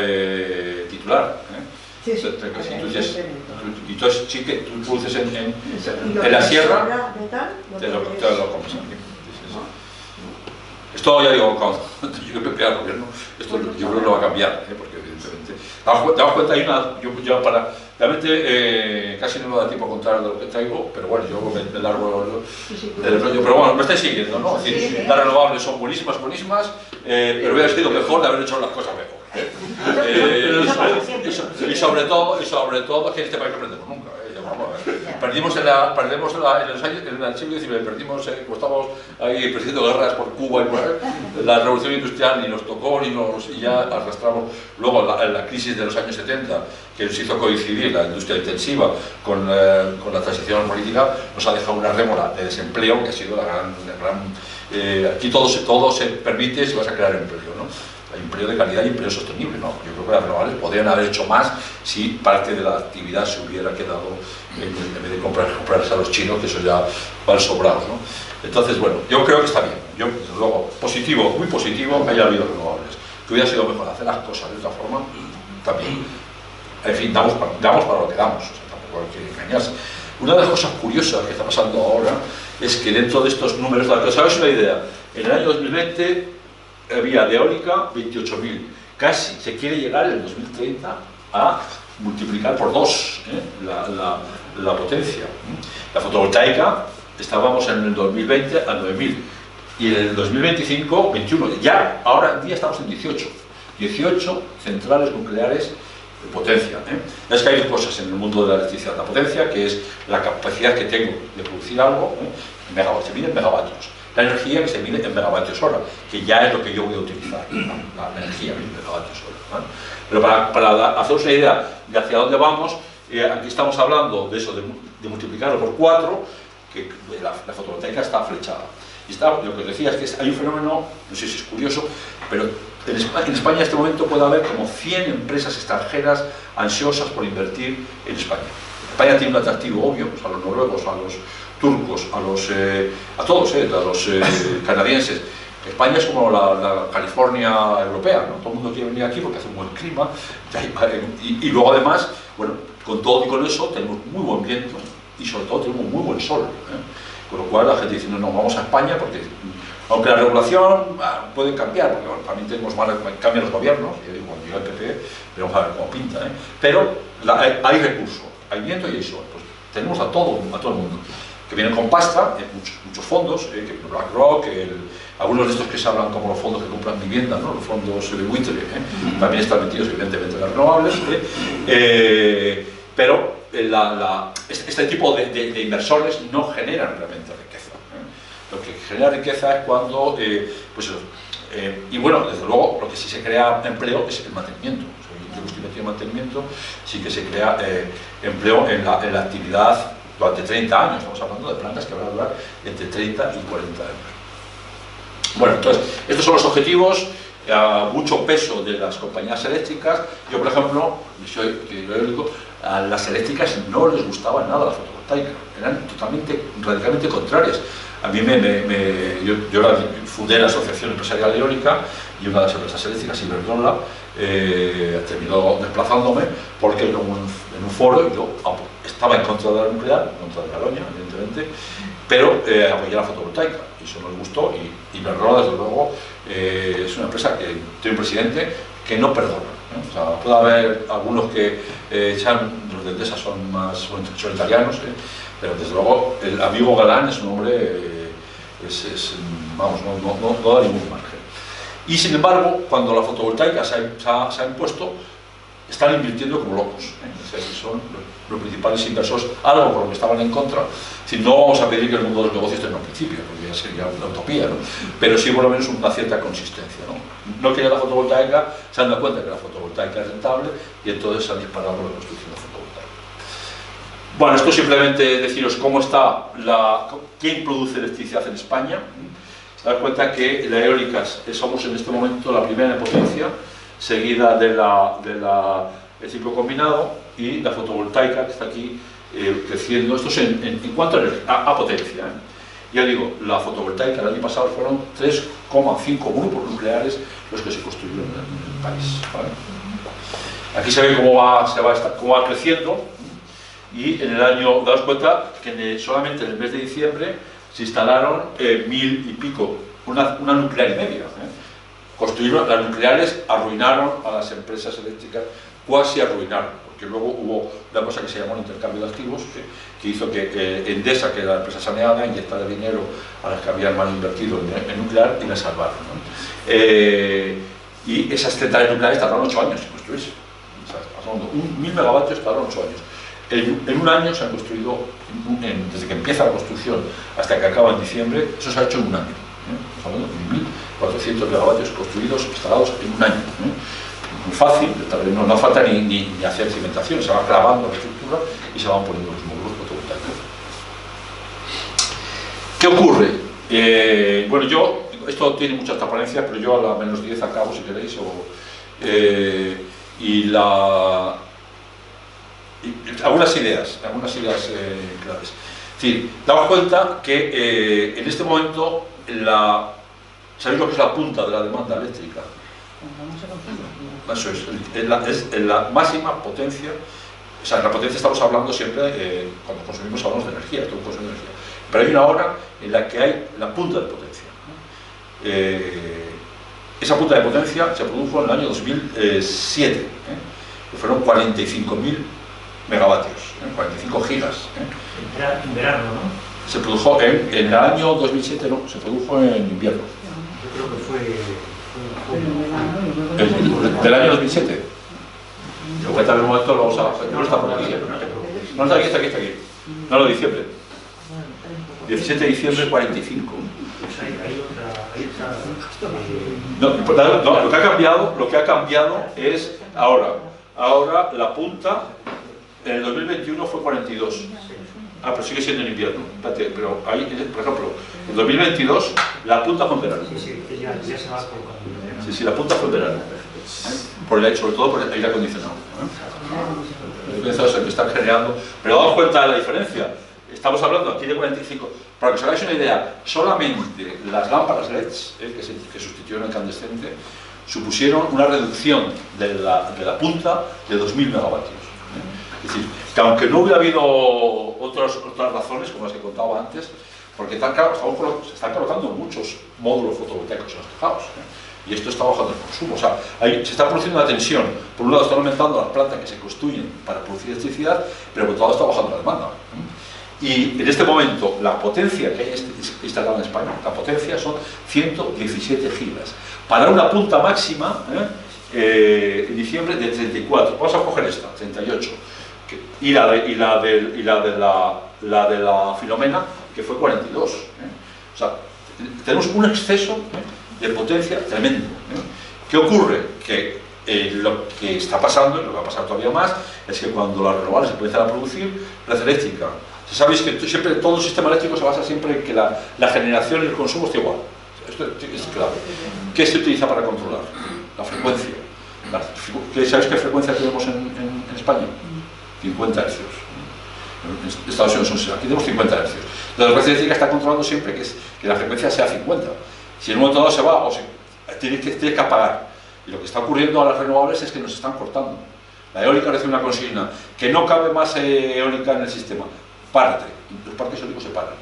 titular. Sí, sí. Entonces sí que tú produces en la sierra, te lo compras aquí. Esto ya digo, cuando yo que PP al gobierno, esto yo creo que lo va a cambiar, porque evidentemente, damos cuenta, hay una, yo para, realmente casi no me da tiempo a contar de lo que traigo, pero bueno, yo me largo del rollo, pero bueno, me estáis siguiendo, ¿no? Es decir, las renovables son buenísimas, pero hubiera sido mejor de haber hecho las cosas mejor. Y sobre todo, que en este país no aprendemos nunca. Perdimos en el siglo XIX, perdimos, como estábamos ahí presidiendo guerras por Cuba y por la revolución industrial, ni nos tocó, y ya arrastramos. Luego la crisis de los años 70, que nos hizo coincidir la industria intensiva con la transición política, nos ha dejado una rémora de desempleo que ha sido la gran aquí todo se permite si vas a crear empleo, ¿no? Hay empleo de calidad y empleo sostenible, ¿no? Yo creo que las renovables podrían haber hecho más si parte de la actividad se hubiera quedado en vez de comprarse a los chinos, que eso ya van sobrados, ¿no? Entonces, bueno, yo creo que está bien. Yo, desde luego, positivo, muy positivo, que haya habido renovables. Que hubiera sido mejor hacer las cosas de otra forma, también. En fin, damos para lo que damos, o sea, tampoco hay que engañarse. Una de las cosas curiosas que está pasando ahora es que dentro de estos números, ¿sabes una idea? En el año 2020 había de eólica 28.000, casi se quiere llegar en el 2030 a multiplicar por 2 la potencia. La fotovoltaica estábamos en el 2020 a 9.000 y en el 2025 21, ya ahora en día estamos en 18 centrales nucleares de potencia. Es que hay dos cosas en el mundo de la electricidad: la potencia, que es la capacidad que tengo de producir algo, en megavatios, se mide en megavatios. La energía, que se mide en megavatios hora, que ya es lo que yo voy a utilizar, la energía en megavatios hora, ¿no? Pero para haceros una idea de hacia dónde vamos, aquí estamos hablando de eso, de multiplicarlo por 4, que la fotovoltaica está flechada. Y lo que os decía es que hay un fenómeno, no sé si es curioso, pero en España en este momento puede haber como 100 empresas extranjeras ansiosas por invertir en España. España tiene un atractivo obvio, pues a los noruegos, a los turcos, a todos, a los canadienses. España es como la California europea, ¿no? Todo el mundo quiere venir aquí porque hace un buen clima, y luego además, bueno, con todo y con eso tenemos muy buen viento y sobre todo tenemos muy buen sol, con lo cual la gente dice, no, vamos a España porque aunque la regulación puede cambiar, porque bueno, también tenemos cambian los gobiernos, y cuando llega el PP veremos a ver cómo pinta, pero hay recursos, hay viento y hay sol, pues tenemos a todo el mundo que vienen con pasta, muchos fondos, que BlackRock, algunos de estos que se hablan como los fondos que compran viviendas, ¿no? Los fondos de buitre, también están metidos evidentemente en las renovables, pero este tipo de inversores no generan realmente riqueza. Lo que genera riqueza es cuando, y bueno, desde luego, lo que sí se crea empleo es el mantenimiento. Yo estoy metido en mantenimiento, sí que se crea empleo en la actividad durante 30 años. Estamos hablando de plantas que van a durar entre 30 y 40 años. Bueno, entonces, estos son los objetivos, mucho peso de las compañías eléctricas. Yo, por ejemplo, soy eólico, a las eléctricas no les gustaba nada la fotovoltaica, eran radicalmente contrarias. A mí yo fundé la Asociación Empresarial Eólica y una de las empresas eléctricas, Iberdrola, terminó desplazándome porque en un foro yo estaba en contra de la nuclear, en contra de Garoña, evidentemente, pero apoyé la fotovoltaica y eso nos gustó y Iberdrola, desde luego, es una empresa que tiene un presidente que no perdona. O sea, puede haber algunos que los de Endesa son son italianos, pero desde luego el amigo Galán es un hombre, vamos, no da ningún margen. Y sin embargo, cuando la fotovoltaica se ha impuesto, están invirtiendo como locos. Son los principales inversores, algo por lo que estaban en contra. Es decir, no vamos a pedir que el mundo de los negocios tenga un principio, porque ya sería una utopía, ¿no? Pero sí por lo menos una cierta consistencia, no que la fotovoltaica se han dado cuenta que la fotovoltaica es rentable y entonces se han disparado la construcción de fotovoltaica. Bueno, esto simplemente deciros cómo está quién produce electricidad en España. Se dan cuenta que la eólicas somos en este momento la primera en potencia, seguida del ciclo combinado, y la fotovoltaica que está aquí creciendo. Esto es en cuanto a potencia. Ya digo, la fotovoltaica el año pasado fueron 3,5 grupos nucleares los que se construyeron en el país, ¿vale? Aquí se ve cómo va creciendo, y en el año, daos cuenta que solamente en el mes de diciembre se instalaron 1000 y pico, una nuclear y media. Construyeron, las nucleares arruinaron a las empresas eléctricas, cuasi arruinaron, porque luego hubo una cosa que se llamó el intercambio de activos, que hizo que Endesa, que era la empresa saneada, inyectara dinero a las que habían mal invertido en nuclear y las salvaron, ¿no? Y esas centrales nucleares tardaron 8 años en construirse. O sea, 1000 megavatios tardaron 8 años. En un año se han construido, desde que empieza la construcción hasta que acaba en diciembre, eso se ha hecho en un año. Estamos hablando de 1400 megavatios construidos, instalados en un año. Muy fácil, no falta ni hacer cimentación, se va clavando la estructura y se van poniendo los módulos fotovoltaicos. ¿Qué ocurre? Bueno, esto tiene muchas transparencias, pero yo a la menos 10 acabo si queréis, algunas ideas claves. Es decir, damos cuenta que en este momento ¿sabéis lo que es la punta de la demanda eléctrica? Eso es la máxima potencia. O sea, en la potencia estamos hablando siempre, cuando consumimos hablamos de energía, todo consumo de energía. Pero hay una hora en la que hay la punta de potencia. Esa punta de potencia se produjo en el año 2007, que fueron 45.000 megavatios, 45 gigas. En verano, ¿no? Se produjo en el año 2007, no, se produjo en invierno. Yo creo que fue ¿Del año 2007? Lo que tal en un momento lo vamos a... No está por aquí. No, está aquí. No, lo diciembre. 17 de diciembre, 45. No, lo que ha cambiado es ahora la punta en el 2021 fue 42. Pero sigue siendo en invierno. Espérate, pero ahí, por ejemplo, en 2022 la punta fue en verano. Sí, ya se va colocando. Sí, la punta fue en verano. Sobre todo por el aire acondicionado. Es el que están generando. Pero damos cuenta de la diferencia. Estamos hablando aquí de 45. Para que os hagáis una idea, solamente las lámparas LEDs que sustituyeron el incandescente supusieron una reducción de la punta de 2000 megavatios. Es decir, que aunque no hubiera habido otras razones, como las que contaba antes, porque se están colocando muchos módulos fotovoltaicos en los tejados, y esto está bajando el consumo. O sea, se está produciendo una tensión. Por un lado están aumentando las plantas que se construyen para producir electricidad, pero por otro lado está bajando la demanda. Y en este momento la potencia que hay instalada en España, la potencia son 117 gigas. Para una punta máxima, en diciembre, de 34. Vamos a coger esta, 38. Y la de la Filomena, que fue 42. O sea, tenemos un exceso de potencia tremendo. ¿Qué ocurre? Que lo que está pasando, y lo que va a pasar todavía más, es que cuando las renovables empiezan a producir, red eléctrica, sabéis que siempre todo el sistema eléctrico se basa siempre en que la generación y el consumo esté igual. Esto es clave. ¿Qué se utiliza para controlar? La frecuencia. ¿Sabéis qué frecuencia tenemos en España? 50 Hz. En Estados Unidos son 60. Aquí tenemos 50 Hz. La red eléctrica está controlando siempre que la frecuencia sea 50. Si en un momento dado se va, tiene que apagar. Y lo que está ocurriendo a las renovables es que nos están cortando. La eólica recibe una consigna, que no cabe más eólica en el sistema. Párate. Los parques eólicos se paran.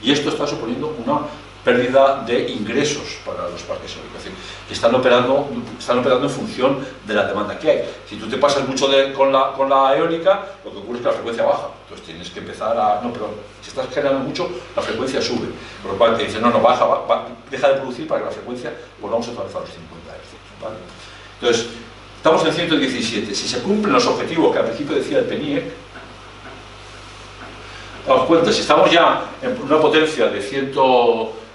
Y esto está suponiendo una pérdida de ingresos para los parques eólicos. Es decir, que están operando en función de la demanda que hay. Si tú te pasas mucho con la eólica, lo que ocurre es que la frecuencia baja. Entonces tienes que empezar a... No, pero si estás generando mucho, la frecuencia sube. Por lo cual te dicen, no, baja, deja de producir para que la frecuencia volvamos otra vez a los 50 Hz. ¿Vale? Entonces, estamos en 117. Si se cumplen los objetivos que al principio decía el PNIEC, damos cuenta, si estamos ya en una potencia de 100...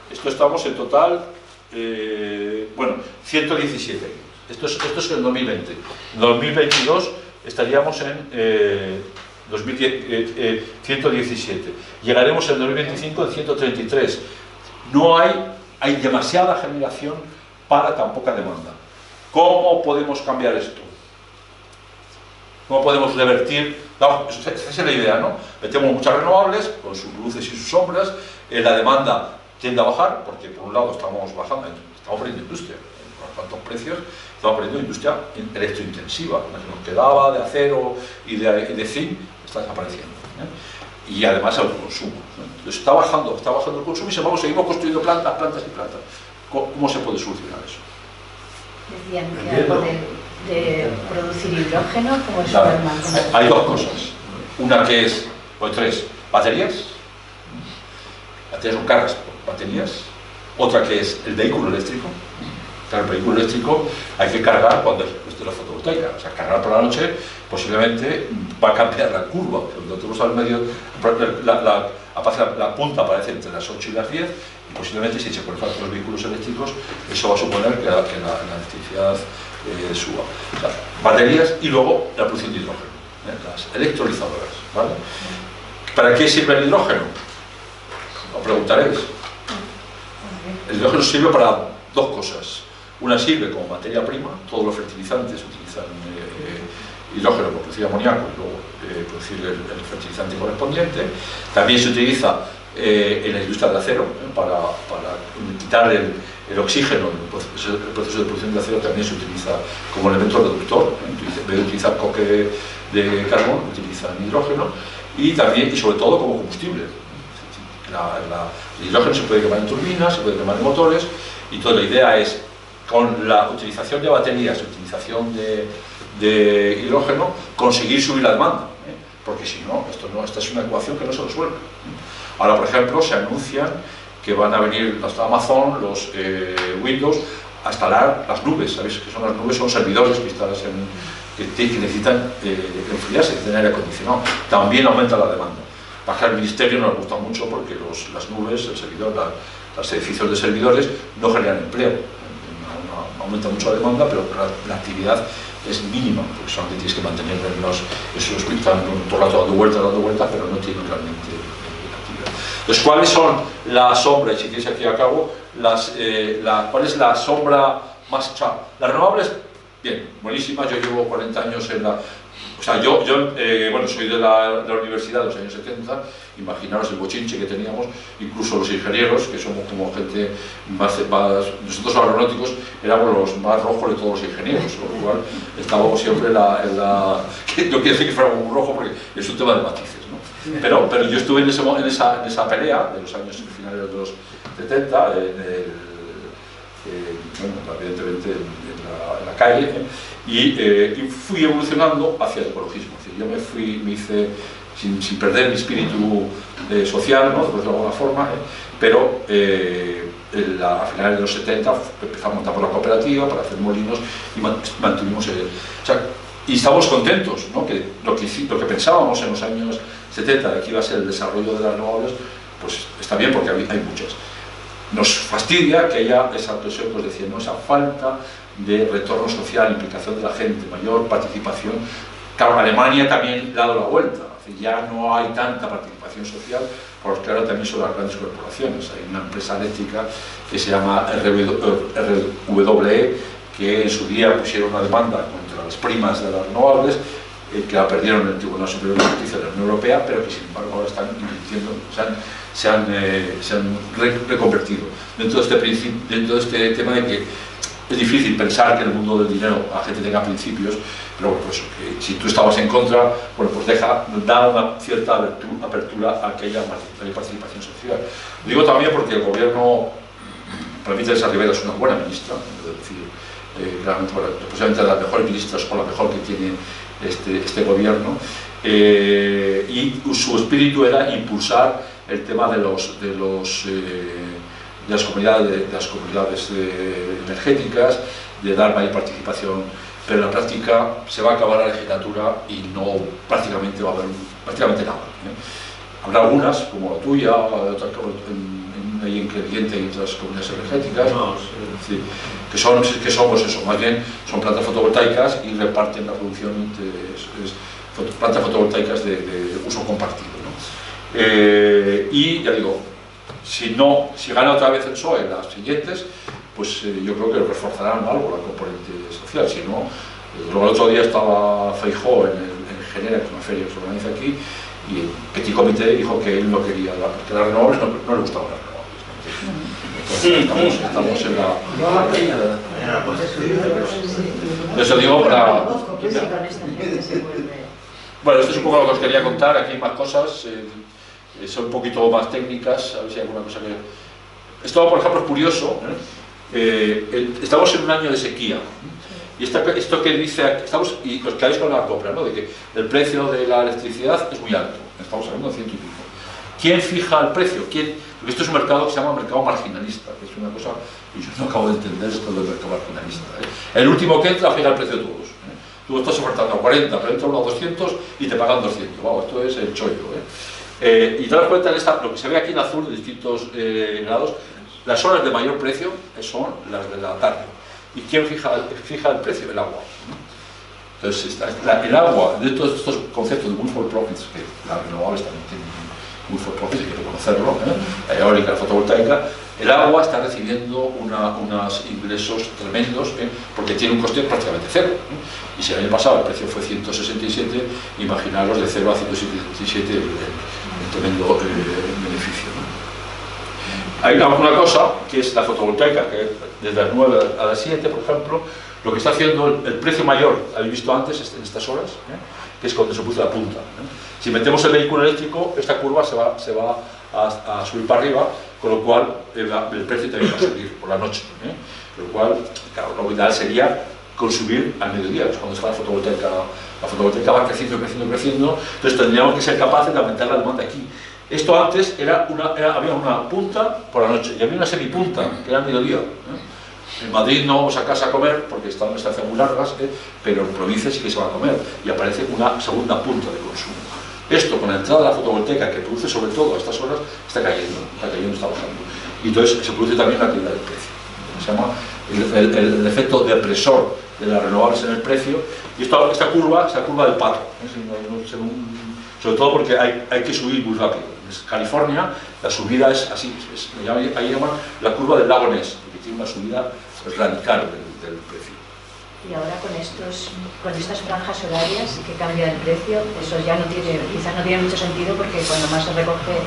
Esto estamos en total, 117. Esto es en 2020. En 2022 estaríamos en 117. Llegaremos en 2025 en 133. No hay demasiada generación para tan poca demanda. ¿Cómo podemos cambiar esto? ¿Cómo podemos revertir? Esa es la idea, ¿no? Metemos muchas renovables con sus luces y sus sombras, la demanda tiende a bajar, porque por un lado estamos perdiendo industria, con tantos precios, estamos perdiendo industria electrointensiva, la que nos quedaba de acero y de zinc, está desapareciendo. Y además el consumo. Entonces está bajando el consumo y seguimos construyendo plantas. ¿Cómo se puede solucionar eso? Decían que algo de producir hidrógeno, como es claro. Hay dos cosas. Una que es, o tres, baterías son cargas por baterías. Otra que es el vehículo eléctrico. Claro, el vehículo eléctrico hay que cargar cuando es de la fotovoltaica. O sea, cargar por la noche posiblemente va a cambiar la curva. Cuando tú al medio, la punta aparece entre las 8 y las 10 y posiblemente si se conectan los vehículos eléctricos, eso va a suponer que la electricidad suba. O sea, baterías y luego la producción de hidrógeno, las electrolizadoras. ¿Vale? ¿Para qué sirve el hidrógeno? Os preguntaréis. El hidrógeno sirve para dos cosas. Una sirve como materia prima, todos los fertilizantes utilizan hidrógeno para producir amoníaco y luego producir el fertilizante correspondiente. También se utiliza en la industria del acero para quitar el oxígeno. El proceso de producción de acero también se utiliza como elemento reductor. En vez de utilizar coque de carbón, utilizan hidrógeno y también y sobre todo como combustible. El hidrógeno se puede quemar en turbinas, se puede quemar en motores y toda la idea es, con la utilización de baterías, utilización de hidrógeno, conseguir subir la demanda, porque si no, esta es una ecuación que no se resuelve. Ahora, por ejemplo, se anuncian que van a venir hasta Amazon, los Windows, a instalar las nubes. ¿Sabéis que son las nubes? Son servidores que instalas que necesitan enfriarse, que tienen aire acondicionado. También aumenta la demanda. Para el ministerio no nos gusta mucho porque las nubes, el servidor, los edificios de servidores no generan empleo. Aumenta mucho la demanda, pero la actividad es mínima, porque solamente tienes que mantener esos que están todo el rato dando vueltas, pero no tienen realmente actividad. Entonces, ¿cuáles son las sombras? Si tienes aquí a cabo, ¿cuál es la sombra más chata? Las renovables, bien, buenísimas. Yo llevo 40 años en la... O sea, yo soy de la universidad de los años 70 imaginaros el bochinche que teníamos, incluso los ingenieros, que somos como gente más nosotros los aeronáuticos éramos los más rojos de todos los ingenieros, con lo cual estábamos siempre en la no quiere decir que fuéramos muy rojos porque es un tema de matices, ¿no? Pero yo estuve en esa pelea de los años finales de los 70, bueno, evidentemente en la calle, y fui evolucionando hacia el ecologismo. Es decir, yo me hice sin perder mi espíritu social, ¿no? Pues de alguna forma, pero a finales de los 70 empezamos a montar por la cooperativa para hacer molinos y mantuvimos y estamos contentos, ¿no? Que lo que pensábamos en los años 70 de que iba a ser el desarrollo de las renovables, pues está bien porque hay muchas. Nos fastidia que haya esa presión, pues decía, ¿no? Esa falta de retorno social, implicación de la gente, mayor participación. Claro, Alemania también ha dado la vuelta, ya no hay tanta participación social, porque claro, también son las grandes corporaciones. Hay una empresa eléctrica que se llama RWE, que en su día pusieron una demanda contra las primas de las renovables, que la perdieron en el Tribunal Superior de Justicia de la Unión Europea, pero que sin embargo ahora están invirtiendo, se han reconvertido dentro de este tema de que es difícil pensar que en el mundo del dinero la gente tenga principios, pero bueno, pues que si tú estabas en contra, bueno, pues da una cierta apertura a que haya participación social. Lo digo también porque el gobierno, para mí Teresa Rivera es una buena ministra, es decir, claramente, posiblemente de las mejores ministras o la mejor que tiene este gobierno, y su espíritu era impulsar el tema de las comunidades energéticas, de dar mayor participación, pero en la práctica se va a acabar la legislatura y prácticamente va a haber nada. Habrá algunas, como la tuya, otras hay ingredientes y otras comunidades energéticas, que son pues eso, más bien son plantas fotovoltaicas y reparten la producción entre plantas fotovoltaicas de uso compartido, ¿no? Y ya digo, si gana otra vez el PSOE en las siguientes, pues yo creo que reforzarán algo la componente social. Si no, luego el otro día estaba Feijóo en Genera, que es una feria que se organiza aquí, y el Petit Comité dijo que él no quería, que las renovables no le gustaban las renovables. Entonces, estamos en la... Eso digo para... Bueno, esto es un poco lo que os quería contar, aquí hay más cosas, son un poquito más técnicas, a ver si hay alguna cosa que... Esto, por ejemplo, es curioso, estamos en un año de sequía, y esto que dice, y os quedáis con la compra, ¿no? De que el precio de la electricidad es muy alto, estamos hablando de 100 y pico. ¿Quién fija el precio? Porque esto es un mercado que se llama mercado marginalista, que es una cosa, y yo no acabo de entender esto del mercado marginalista. El último que entra fija el precio de todos. Tú estás ofertando a 40, pero entra uno a 200 y te pagan 200. Wow, esto es el chollo. Y te das cuenta de lo que se ve aquí en azul de distintos grados, las horas de mayor precio son las de la tarde. ¿Y quién fija el precio? El agua. Entonces, el agua, de todos estos conceptos de good for profits, que las renovables también tienen good for profits, hay que reconocerlo, la eólica, la fotovoltaica, el agua está recibiendo unos ingresos tremendos, porque tiene un coste prácticamente cero. Y si el año pasado el precio fue 167, imaginaros de 0 a 167 el tremendo beneficio. Hay una cosa que es la fotovoltaica, que desde las 9 a las 7, por ejemplo, lo que está haciendo el precio mayor, habéis visto antes en estas horas, que es cuando se produce la punta. Si metemos el vehículo eléctrico, esta curva se va a subir para arriba, con lo cual el precio también va a subir por la noche. Con lo cual, claro, lo ideal sería consumir al mediodía, que es cuando está la fotovoltaica va creciendo, entonces tendríamos que ser capaces de aumentar la demanda aquí. Esto antes había una punta por la noche y había una semipunta, que era el mediodía. En Madrid no vamos a casa a comer porque están las estaciones muy largas, pero en provincias sí que se va a comer y aparece una segunda punta de consumo. Esto, con la entrada de la fotovoltaica, que produce sobre todo a estas horas, está cayendo, está bajando. Y entonces se produce también la caída del precio. Se llama el efecto depresor de las renovables en el precio. Y esta curva es la curva del pato, sobre todo porque hay que subir muy rápido. En California la subida es así, ahí llaman la curva del lago Ness, porque tiene una subida radical del precio. Y ahora con estas franjas horarias que cambia el precio, eso ya quizás no tiene mucho sentido, porque cuando más se recoge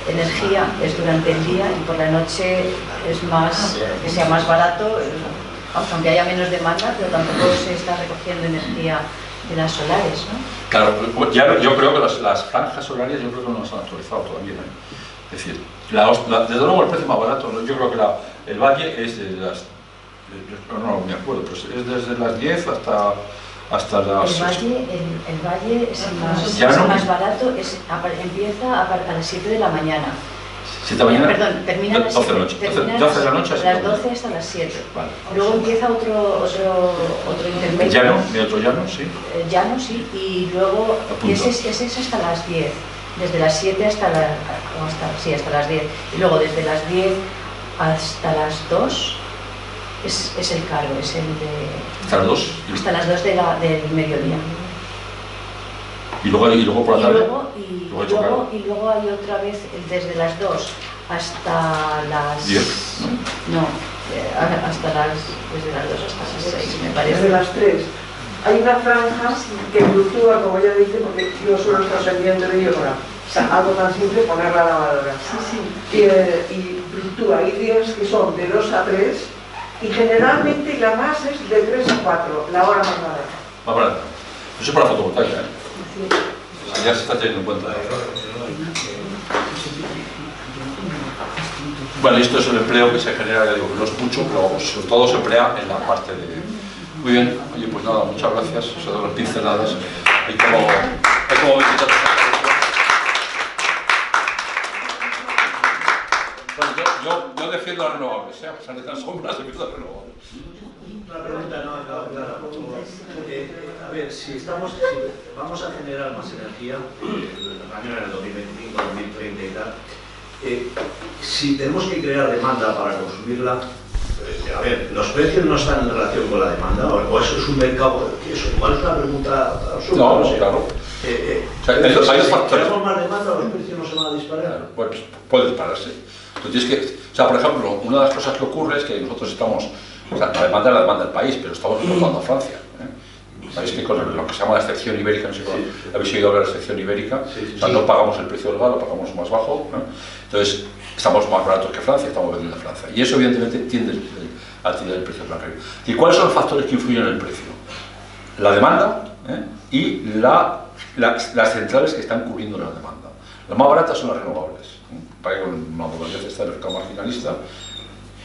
energía es durante el día y por la noche es más, que sea más barato, aunque haya menos demanda, pero tampoco se está recogiendo energía de las solares, ¿no? Claro, yo creo que las franjas horarias yo creo que no las han actualizado todavía, ¿eh? Es decir, desde luego el precio más barato, yo creo que el valle es de las... No me acuerdo, pero es desde las 10 hasta las... El valle es el más barato, empieza a las 7 de la mañana. 7 de la mañana. Perdón, termina a las 12 de la noche. 12 de la noche. Las 12 hasta las 7. Vale. Luego empieza otro intermedio. Llano, de otro llano, sí. Llano, sí, y luego ese es hasta las 10. Desde las 7 hasta las 10. Y luego desde las 10 hasta las 2 es el caro, es el de... ¿Hasta las 2? Hasta las 2 del mediodía. Y luego por la tarde. Y luego hay otra vez desde las 2 hasta las... 10, ¿no? No, desde las 2 hasta las 6, me parece. Desde las 3. Hay una franja que fluctúa, como ella dice, porque yo suelo estar pendiente de ello para algo tan simple, poner la lavadora. Y fluctúa. Hay días que son de 2 a 3 y generalmente la más es de 3 a 4, la hora más barata. Más barata. Eso es para fotovoltaica, ¿eh? Sí. Ya se está teniendo en cuenta. Bueno, esto es el empleo que se genera, ya digo, no es mucho, pero sobre todo se emplea en la parte de... Muy bien, oye, pues nada, muchas gracias, os he dado las pinceladas. Hay como bueno, yo defiendo las renovables, ¿eh? A pesar de las sombras, defiendo las renovables. Una pregunta no clara. A ver, si vamos a generar más energía, en el 2025, 2030 y tal, si tenemos que crear demanda para consumirla, a ver, ¿los precios no están en relación con la demanda? ¿O eso es un mercado? Eso igual es una pregunta absurda. No, sí, claro. Hay dos factores. Si tenemos más demanda, ¿los precios no se van a disparar? Pues puede dispararse. Por ejemplo, una de las cosas que ocurre es que nosotros estamos... la demanda es la demanda del país, pero estamos exportando a Francia, ¿eh? Sabéis que con lo que se llama la excepción ibérica, no sé si habéis oído hablar de la excepción ibérica, no pagamos el precio del gas, lo pagamos más bajo, ¿no? Entonces estamos más baratos que Francia, estamos vendiendo a Francia, y eso evidentemente tiende a tirar el precio planetario. ¿Y cuáles son los factores que influyen en el precio? La demanda, y las centrales que están cubriendo la demanda. Las más baratas son las renovables, para que con una modalidad esta del mercado marginalista.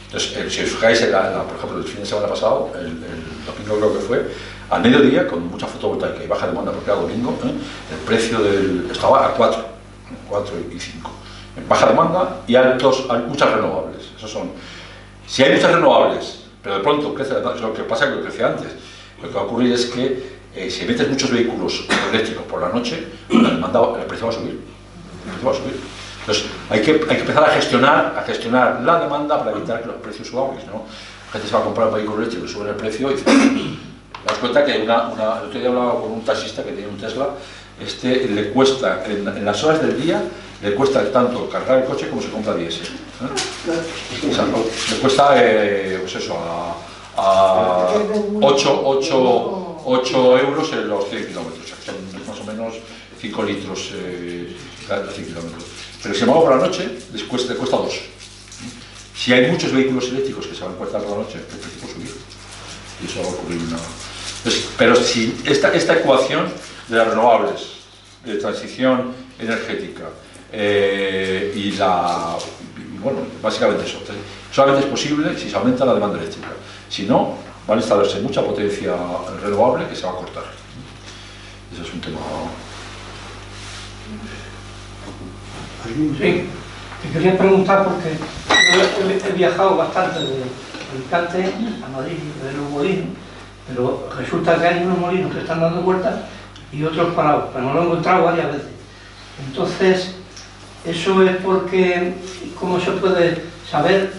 Entonces, si os fijáis, por ejemplo, el fin de semana pasado, el domingo creo que fue, al mediodía, con mucha fotovoltaica y baja demanda, porque era domingo, el precio estaba a 4 y 5. Baja demanda y muchas renovables. Esos son. Si hay muchas renovables, pero de pronto crece, lo que pasa es que lo que decía antes, lo que va a ocurrir es que si metes muchos vehículos eléctricos por la noche, la demanda, el precio va a subir. El precio va a subir. Entonces, hay que empezar a gestionar la demanda para evitar que los precios suban, ¿no? La gente se va a comprar un vehículo eléctrico y sube el precio y te das cuenta que el otro día hablaba con un taxista que tiene un Tesla, le cuesta, en las horas del día, le cuesta tanto cargar el coche como si compra diésel, ¿eh? O sea, le cuesta, pues eso, a 8 euros en los 100 kilómetros, o sea, son más o menos 5 litros cada 100 kilómetros. Pero si me hago por la noche, le cuesta 2. Si hay muchos vehículos eléctricos que se van a cortar por la noche, el precio puede subir. Y eso va a ocurrir pero si esta ecuación de las renovables, de transición energética, bueno, básicamente eso, solamente es posible si se aumenta la demanda eléctrica. Si no, van a instalarse mucha potencia renovable que se va a cortar. Ese es un tema. Sí, te quería preguntar porque yo he viajado bastante de Alicante a Madrid, de los molinos, pero resulta que hay unos molinos que están dando vueltas y otros parados, pero no lo he encontrado varias veces. Entonces, eso es porque, ¿cómo se puede saber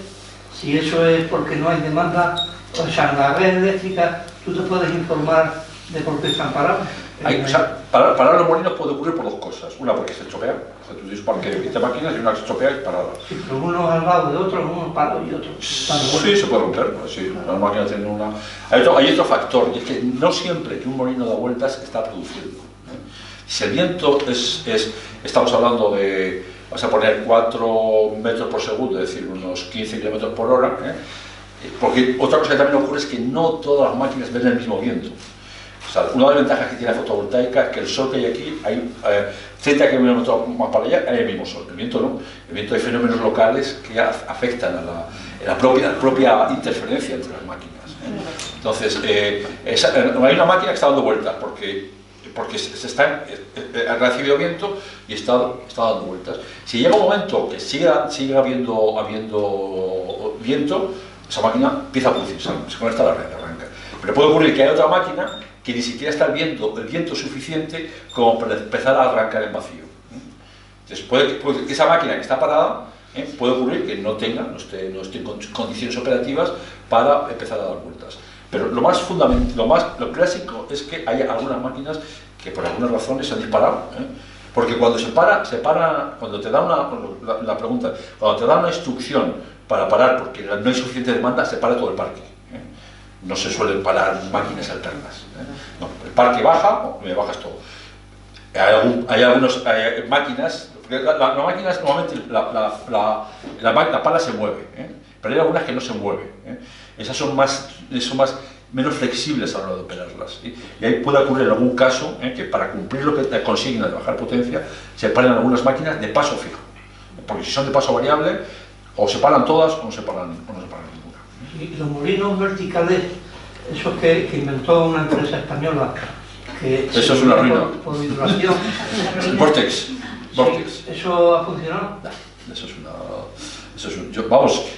si eso es porque no hay demanda? O sea, en la red eléctrica, ¿tú te puedes informar de por qué están parados? O sea, parar los molinos puede ocurrir por dos cosas. Una, porque se estropean. O sea, tú tienes un parque de 20 máquinas y una que se estropea y parada. Sí, pero uno al lado de otro, uno para y otro. Sí, se puede romper. Sí, las máquinas tienen una... Hay otro factor, y es que no siempre que un molino da vueltas está produciendo. Si el viento estamos hablando de, vamos a poner 4 metros por segundo, es decir, unos 15 kilómetros por hora, porque otra cosa que también ocurre es que no todas las máquinas ven el mismo viento. O sea, una de las ventajas que tiene la fotovoltaica es que el sol que hay aquí, hay 30 kilómetros más para allá, hay el mismo sol. El viento no. El viento hay fenómenos locales que afectan a la propia interferencia entre las máquinas. Entonces, hay una máquina que está dando vueltas porque ha recibido viento y está dando vueltas. Si llega un momento que siga habiendo viento, esa máquina empieza a producir, se conecta a la red, arranca. Pero puede ocurrir que hay otra máquina que ni siquiera está el viento suficiente como para empezar a arrancar en vacío. Entonces puede que esa máquina que está parada, puede ocurrir que no esté en condiciones operativas para empezar a dar vueltas. Pero lo clásico es que hay algunas máquinas que por algunas razones se han disparado, porque cuando se para, cuando te da cuando te da una instrucción para parar porque no hay suficiente demanda, se para todo el parque. No se suelen parar máquinas alternas. No, el parque baja, me bajas todo. Hay algunas máquinas, porque la máquina es normalmente la pala se mueve, pero hay algunas que no se mueven. Esas son menos flexibles a la hora de operarlas. Y ahí puede ocurrir en algún caso que para cumplir lo que consiguen de bajar potencia, se paren algunas máquinas de paso fijo. Porque si son de paso variable, o se paran todas o no se paran ninguna. Y los molinos verticales, esos que inventó una empresa española, que eso es una ruina. Por vibración. Vortex. ¿Eso ha funcionado? No, eso es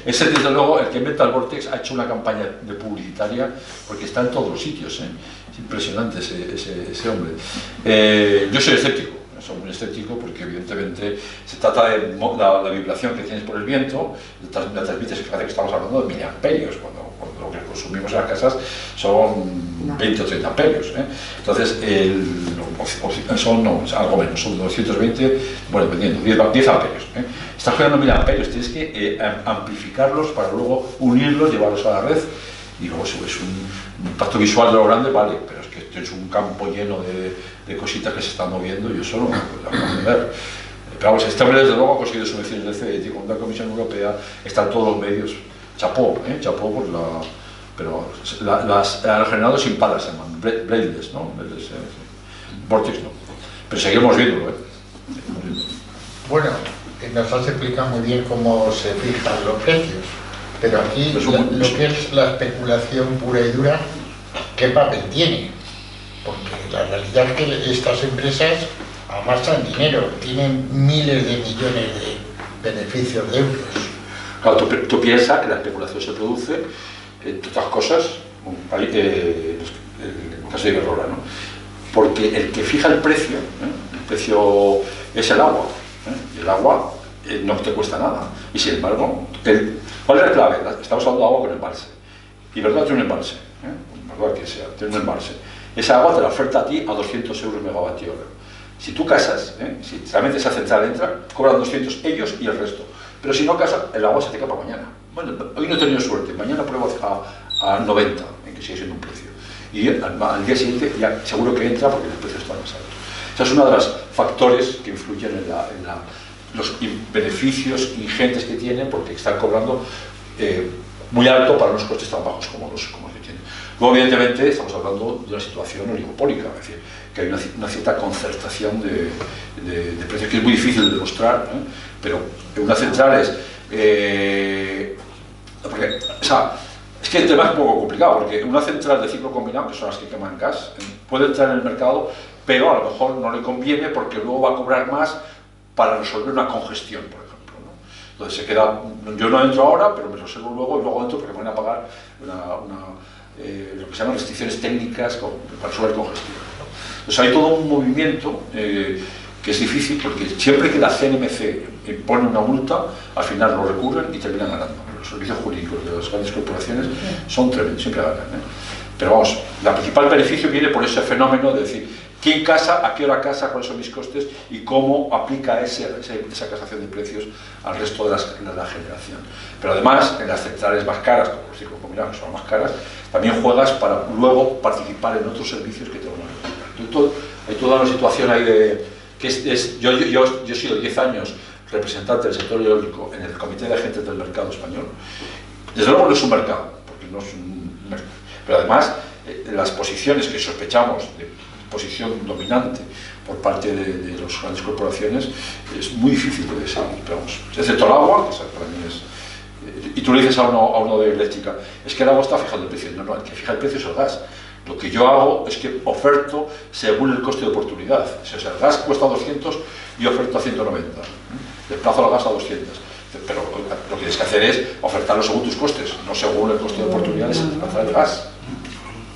ese desde luego, el que inventa el Vortex ha hecho una campaña de publicitaria porque está en todos los sitios, es impresionante ese hombre. Yo soy escéptico, soy muy escéptico porque evidentemente se trata de la vibración que tienes por el viento, la transmites, fíjate que estamos hablando de miliamperios, cuando lo que consumimos en las casas son 20 o 30 amperios. Entonces, son algo menos, son 220, bueno, dependiendo, 10 amperios. Estás generando miliamperios, tienes que amplificarlos para luego unirlos, llevarlos a la red, y luego eso es un impacto visual de lo grande, vale, pero es que esto es un campo lleno de cositas que se están moviendo y eso no lo puedo ver. Pero vamos, este hombre desde luego ha conseguido subvenciones del CEDETI con la Comisión Europea, están todos los medios, chapó por pero han generado sin palas, se llaman, bladeless, ¿no? Vortex no, pero seguimos viéndolo, Bueno, nos has explicado muy bien cómo se fijan los precios, pero aquí lo que es la especulación pura y dura, ¿qué papel tiene? Porque la realidad es que estas empresas amasan dinero, tienen miles de millones de beneficios de euros. Claro, tú piensas que la especulación se produce, entre otras cosas, en el caso de Iberdrola, ¿no? Porque el que fija el precio es el agua. Y el agua no te cuesta nada. Y sin embargo, ¿cuál es la clave? Estamos hablando de agua con embalse. Iberdrola tiene un embalse, verdad que sea, tiene un embalse. Esa agua te la oferta a ti a 200 euros megavatio hora. Si tú casas, si realmente esa central entra, cobran 200 ellos y el resto. Pero si no casas, el agua se te para mañana. Bueno, hoy no he tenido suerte, mañana pruebo a 90, que sigue siendo un precio. Y al día siguiente ya seguro que entra porque el precio está más alto. Ese es uno de los factores que influyen en los beneficios ingentes que tienen porque están cobrando muy alto para unos costes tan bajos como los que tienen. Luego, evidentemente, estamos hablando de una situación oligopólica, es decir, que hay una cierta concertación de precios que es muy difícil de demostrar, pero en unas centrales es que el tema es un poco complicado porque una central de ciclo combinado, que son las que queman gas, puede entrar en el mercado, pero a lo mejor no le conviene porque luego va a cobrar más para resolver una congestión, por ejemplo, ¿no? Entonces se queda, yo no entro ahora, pero me reservo luego y luego entro porque me van a pagar lo que se llaman restricciones técnicas para resolver congestión, ¿no? Entonces hay todo un movimiento que es difícil porque siempre que la CNMC impone una multa, al final lo recurren y terminan ganando. Los servicios jurídicos de las grandes corporaciones son tremendos, siempre ganan, Pero vamos, el principal beneficio viene por ese fenómeno de decir, quién casa, a qué hora casa, cuáles son mis costes y cómo aplica esa casación de precios al resto de la generación. Pero además, en las centrales más caras, como los ciclos combinados, que son las más caras, también juegas para luego participar en otros servicios que te van a... Hay toda una situación ahí de... Yo he sido 10 años representante del sector eólico en el Comité de Agentes del Mercado Español. Desde luego no es un mercado, porque no es un mercado. Pero además, las posiciones que sospechamos de posición dominante por parte de las grandes corporaciones es muy difícil de seguir, pero vamos, excepto el agua, que para mí es... Y tú le dices a uno de eléctrica, es que el agua está fijando el precio. No, el que fija el precio es el gas. Lo que yo hago es que oferto según el coste de oportunidad. O sea, el gas cuesta 200 y oferto a 190. Desplazo el gas a 200. Pero lo que tienes que hacer es ofertarlo según tus costes, no según el coste de oportunidad de desplazar el gas.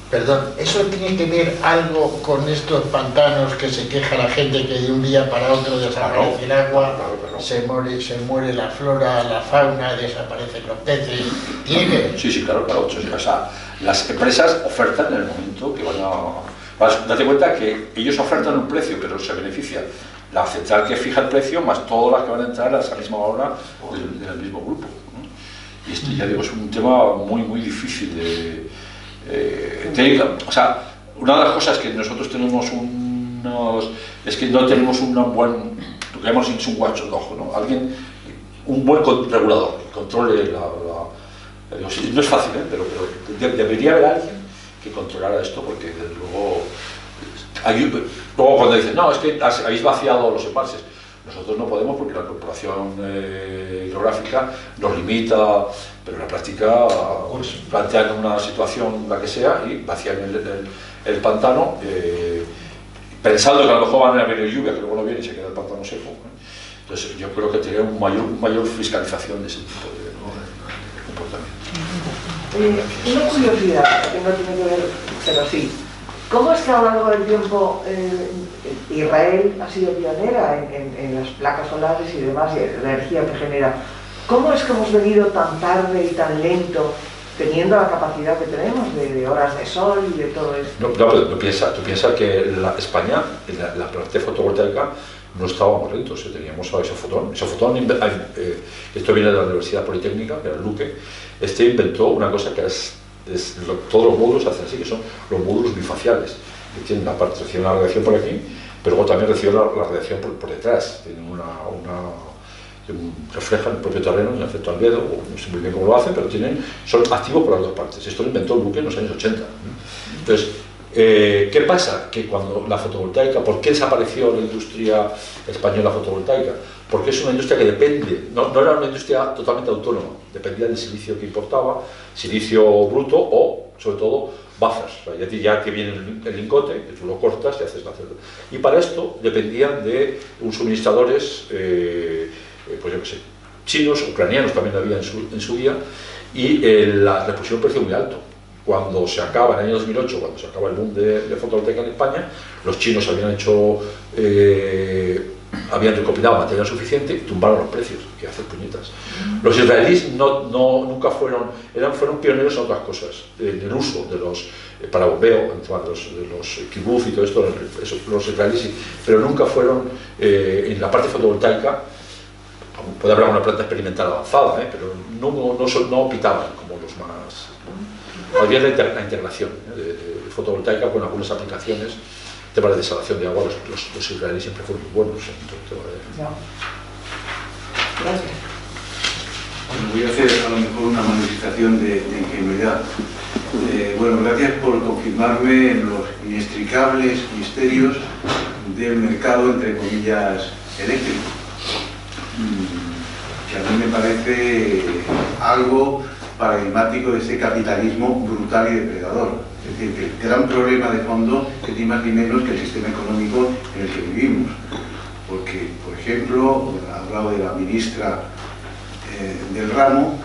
Perdón, ¿eso tiene que ver algo con estos pantanos que se queja la gente que de un día para otro desaparece el agua, se muere la flora, la fauna, desaparecen los peces? ¿Tiene que ver? Sí, claro. O sea, las empresas ofertan en el momento que van a... Date cuenta que ellos ofertan un precio, pero se beneficia la central que fija el precio más todas las que van a entrar a esa misma hora del mismo grupo, ¿no? Y esto, ya digo, es un tema muy difícil de... o sea, una de las cosas que nosotros tenemos es que no tenemos un buen, lo que llamamos un watchdog, ¿no? Un buen regulador que controle no es fácil, pero debería haber alguien que controlara esto, porque desde luego cuando dicen, no, es que habéis vaciado los embalses. Nosotros no podemos porque la corporación hidrográfica nos limita, pero en la práctica pues, plantean una situación, la que sea, y vacían el pantano, pensando que a lo mejor van a venir lluvia, que luego no viene y se queda el pantano seco. Entonces yo creo que tiene mayor fiscalización de ese tipo de comportamiento. Una curiosidad, que no tiene que ver, pero sí. ¿Cómo es que a lo largo del tiempo Israel ha sido pionera en las placas solares y demás, y la energía que genera? ¿Cómo es que hemos venido tan tarde y tan lento, teniendo la capacidad que tenemos de horas de sol y de todo esto? No, pero tú piensas que España, la parte fotovoltaica, no estábamos lentos, teníamos a Isofotón. Isofotón, esto viene de la Universidad Politécnica, que era el Luque, inventó una cosa que todos los módulos hacen así, que son los módulos bifaciales, que tienen la parte, reciben la radiación por aquí, pero luego también reciben la radiación por detrás, tienen reflejan el propio terreno en efecto albedo, no sé muy bien cómo lo hacen, pero son activos por las dos partes. Esto lo inventó Luque en los años 80. Entonces, ¿qué pasa? Que cuando la fotovoltaica, ¿por qué desapareció la industria española fotovoltaica? Porque es una industria que depende, no era una industria totalmente autónoma, dependía del silicio que importaba, silicio bruto o, sobre todo, buffers. O sea, ya que viene el lingote, que tú lo cortas y haces la celda. Y para esto dependían de un suministradores, pues yo qué sé, chinos, ucranianos también había en su día, y le pusieron un precio muy alto. Cuando se acaba, en el año 2008, cuando se acaba el boom de fotovoltaica en España, los chinos habían recopilado material suficiente y tumbaron los precios, y hacer puñetas. Los israelíes nunca fueron pioneros en otras cosas, en el uso de los para bombeo, de los kibuz y todo esto, los israelíes, pero nunca fueron en la parte fotovoltaica. Puede haber una planta experimental avanzada, pero no pitaban como los más. Había la integración de fotovoltaica con algunas aplicaciones. El tema de desalación de agua, los israelíes siempre fueron muy buenos en todo el tema de... Gracias. Bueno, voy a hacer a lo mejor una manifestación de ingenuidad. Bueno, gracias por confirmarme los inextricables misterios del mercado, entre comillas, eléctrico. Que a mí me parece algo paradigmático de ese capitalismo brutal y depredador. Es decir, que el gran problema de fondo es ni más ni menos que el sistema económico en el que vivimos. Porque, por ejemplo, ha hablado de la ministra del ramo,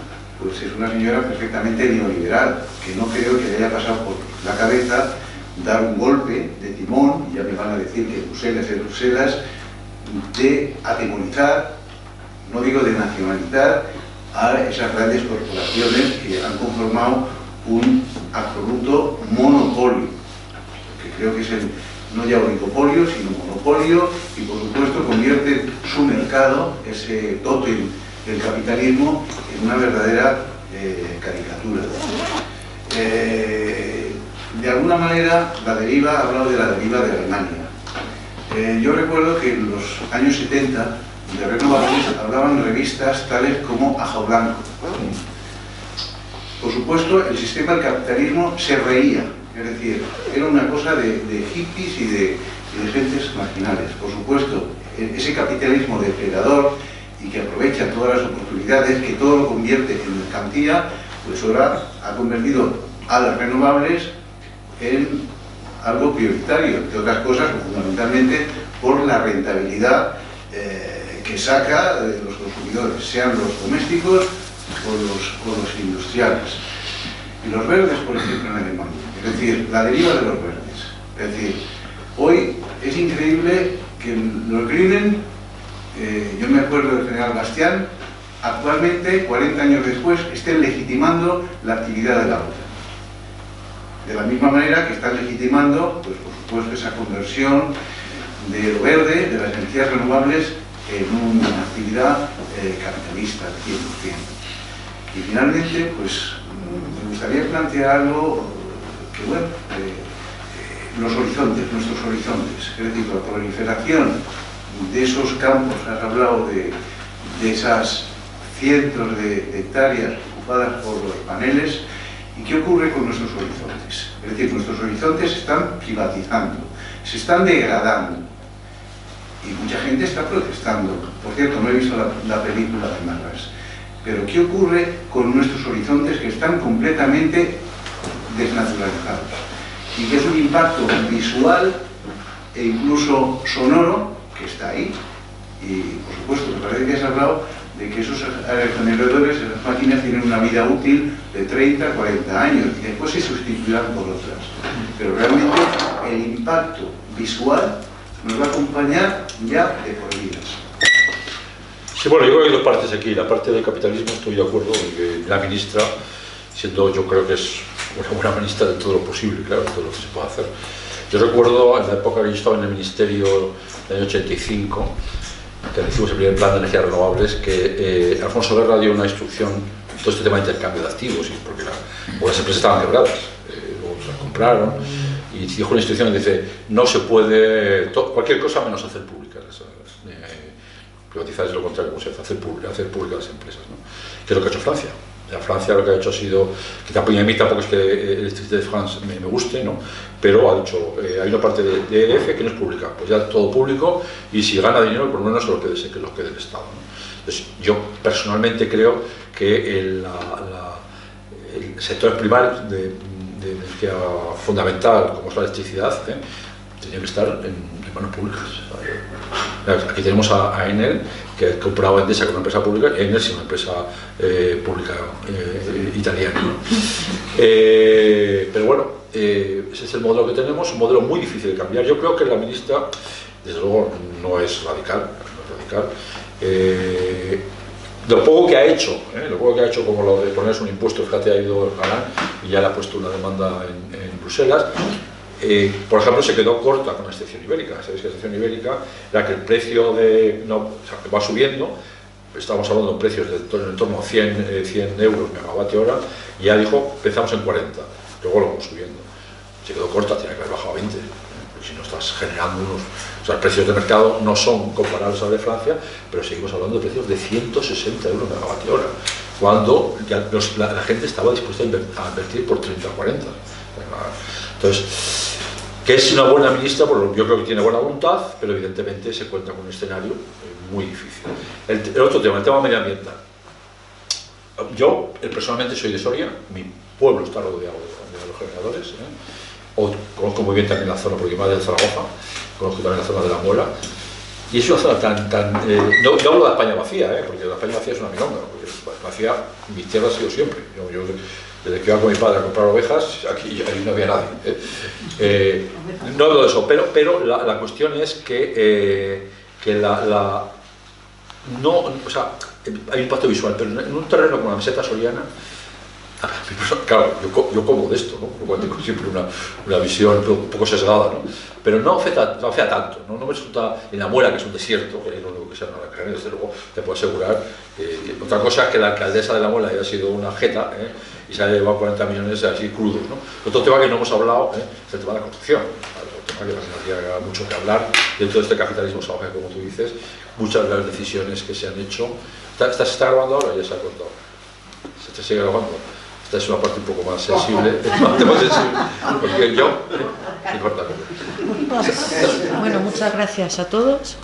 pues es una señora perfectamente neoliberal, que no creo que le haya pasado por la cabeza dar un golpe de timón, y ya me van a decir que Bruselas es Bruselas, de atemorizar, no digo de nacionalizar, a esas grandes corporaciones que han conformado un absoluto monopolio, que creo que es no ya oligopolio, sino monopolio, y por supuesto convierte su mercado, ese tótem del capitalismo, en una verdadera caricatura. De alguna manera, la deriva, ha hablado de la deriva de Alemania. Yo recuerdo que en los años 70, de renovables, hablaban revistas tales como Ajo Blanco. Por supuesto, el sistema del capitalismo se reía, es decir, era una cosa de hippies y de gentes marginales. Por supuesto, ese capitalismo depredador y que aprovecha todas las oportunidades, que todo lo convierte en mercancía, pues ahora ha convertido a las renovables en algo prioritario, entre otras cosas, fundamentalmente por la rentabilidad que saca de los consumidores, sean los domésticos o los industriales. Y los verdes, por ejemplo, en Alemania, es decir, la deriva de los verdes. Es decir, hoy es increíble que los Grünen, yo me acuerdo del general Bastián, actualmente, 40 años después, estén legitimando la actividad de la OTAN. De la misma manera que están legitimando, pues por supuesto, esa conversión de lo verde, de las energías renovables, en una actividad capitalista al 100%. Y finalmente, pues me gustaría plantear algo que, bueno, los horizontes, nuestros horizontes, es decir, la proliferación de esos campos, has hablado de esas cientos de hectáreas ocupadas por los paneles, ¿y qué ocurre con nuestros horizontes? Es decir, nuestros horizontes se están privatizando, se están degradando. Y mucha gente está protestando. Por cierto, no he visto la película de Marras. Pero ¿qué ocurre con nuestros horizontes que están completamente desnaturalizados? Y que es un impacto visual e incluso sonoro que está ahí. Y por supuesto, me parece que has hablado de que esos aerogeneradores, esas máquinas tienen una vida útil de 30, 40 años y después se sustituirán por otras. Pero realmente el impacto visual nos va a acompañar ya de por vidas. Sí, bueno, yo creo que hay dos partes aquí. La parte del capitalismo estoy de acuerdo, que la ministra, siendo yo creo que es una buena ministra de todo lo posible, claro, de todo lo que se puede hacer. Yo recuerdo en la época que yo estaba en el ministerio del año 85, que hicimos el primer plan de energías renovables, que Alfonso Guerra dio una instrucción, todo este tema de intercambio de activos, porque las empresas estaban quebradas, luego se las compraron, y dijo una instrucción que dice, no se puede, cualquier cosa menos hacer públicas. Privatizar es lo contrario, como se hace, hacer públicas las empresas, ¿no? Que es lo que ha hecho Francia. Francia lo que ha hecho ha sido, que tampoco, a mí tampoco es que el Electricité de France me guste, ¿no? Pero ha dicho, hay una parte de EDF que no es pública, pues ya todo público, y si gana dinero, por lo menos lo que quede del Estado, ¿no? Entonces, yo personalmente creo que el sector primario de energía fundamental, como es la electricidad, tenía que estar en manos públicas. Aquí tenemos a Enel, que ha comprado Endesa con una empresa pública, y Enel es una empresa pública italiana, ¿no? Pero bueno, ese es el modelo que tenemos, un modelo muy difícil de cambiar. Yo creo que la ministra, desde luego, no es radical, lo poco que ha hecho, como lo de ponerse un impuesto, fíjate, ha ido Galán y ya le ha puesto una demanda en Bruselas. Por ejemplo, se quedó corta con la excepción ibérica. Sabéis que la excepción ibérica era que el precio que va subiendo, estamos hablando de precios en torno a 100 euros megavatio hora, y ya dijo, empezamos en 40, luego lo vamos subiendo. Se quedó corta, tiene que haber bajado a 20, porque si no estás generando unos... O sea, los precios de mercado no son comparables a los de Francia, pero seguimos hablando de precios de 160 euros megavatio hora, cuando ya la gente estaba dispuesta a invertir por 30 o 40. Entonces, que es una buena ministra, yo creo que tiene buena voluntad, pero evidentemente se cuenta con un escenario muy difícil. El otro tema, el tema medioambiental. Yo personalmente soy de Soria, mi pueblo está rodeado de los generadores, conozco muy bien también la zona, porque más de Zaragoza, conozco también la zona de la Muela, y es una zona no hablo de España vacía, porque la España vacía es una milonga, porque vacía, mi tierra ha sido siempre. Yo desde que iba con mi padre a comprar ovejas, aquí no había nadie. No hablo de eso, pero la cuestión es que no, o sea, hay un impacto visual, pero en un terreno como la meseta soriana, Claro, yo como de esto, ¿no? Por lo cual tengo siempre una visión un poco sesgada, ¿no? Pero no afecta tanto, ¿no? No me resulta en la Muela, que es un desierto, que lo único que sea una carrera, desde luego te puedo asegurar. Otra cosa es que la alcaldesa de la Muela haya sido una jeta, y se haya llevado 40 millones así crudos, ¿no? Otro tema que no hemos hablado es el tema de la construcción. Otro tema que nos daría mucho que hablar dentro de este capitalismo salvaje, como tú dices. Muchas de las decisiones que se han hecho. ¿Se está grabando ahora o ya se ha cortado? ¿Se sigue grabando? Esta es una parte un poco más sensible, porque yo se corta. Bueno, muchas gracias a todos.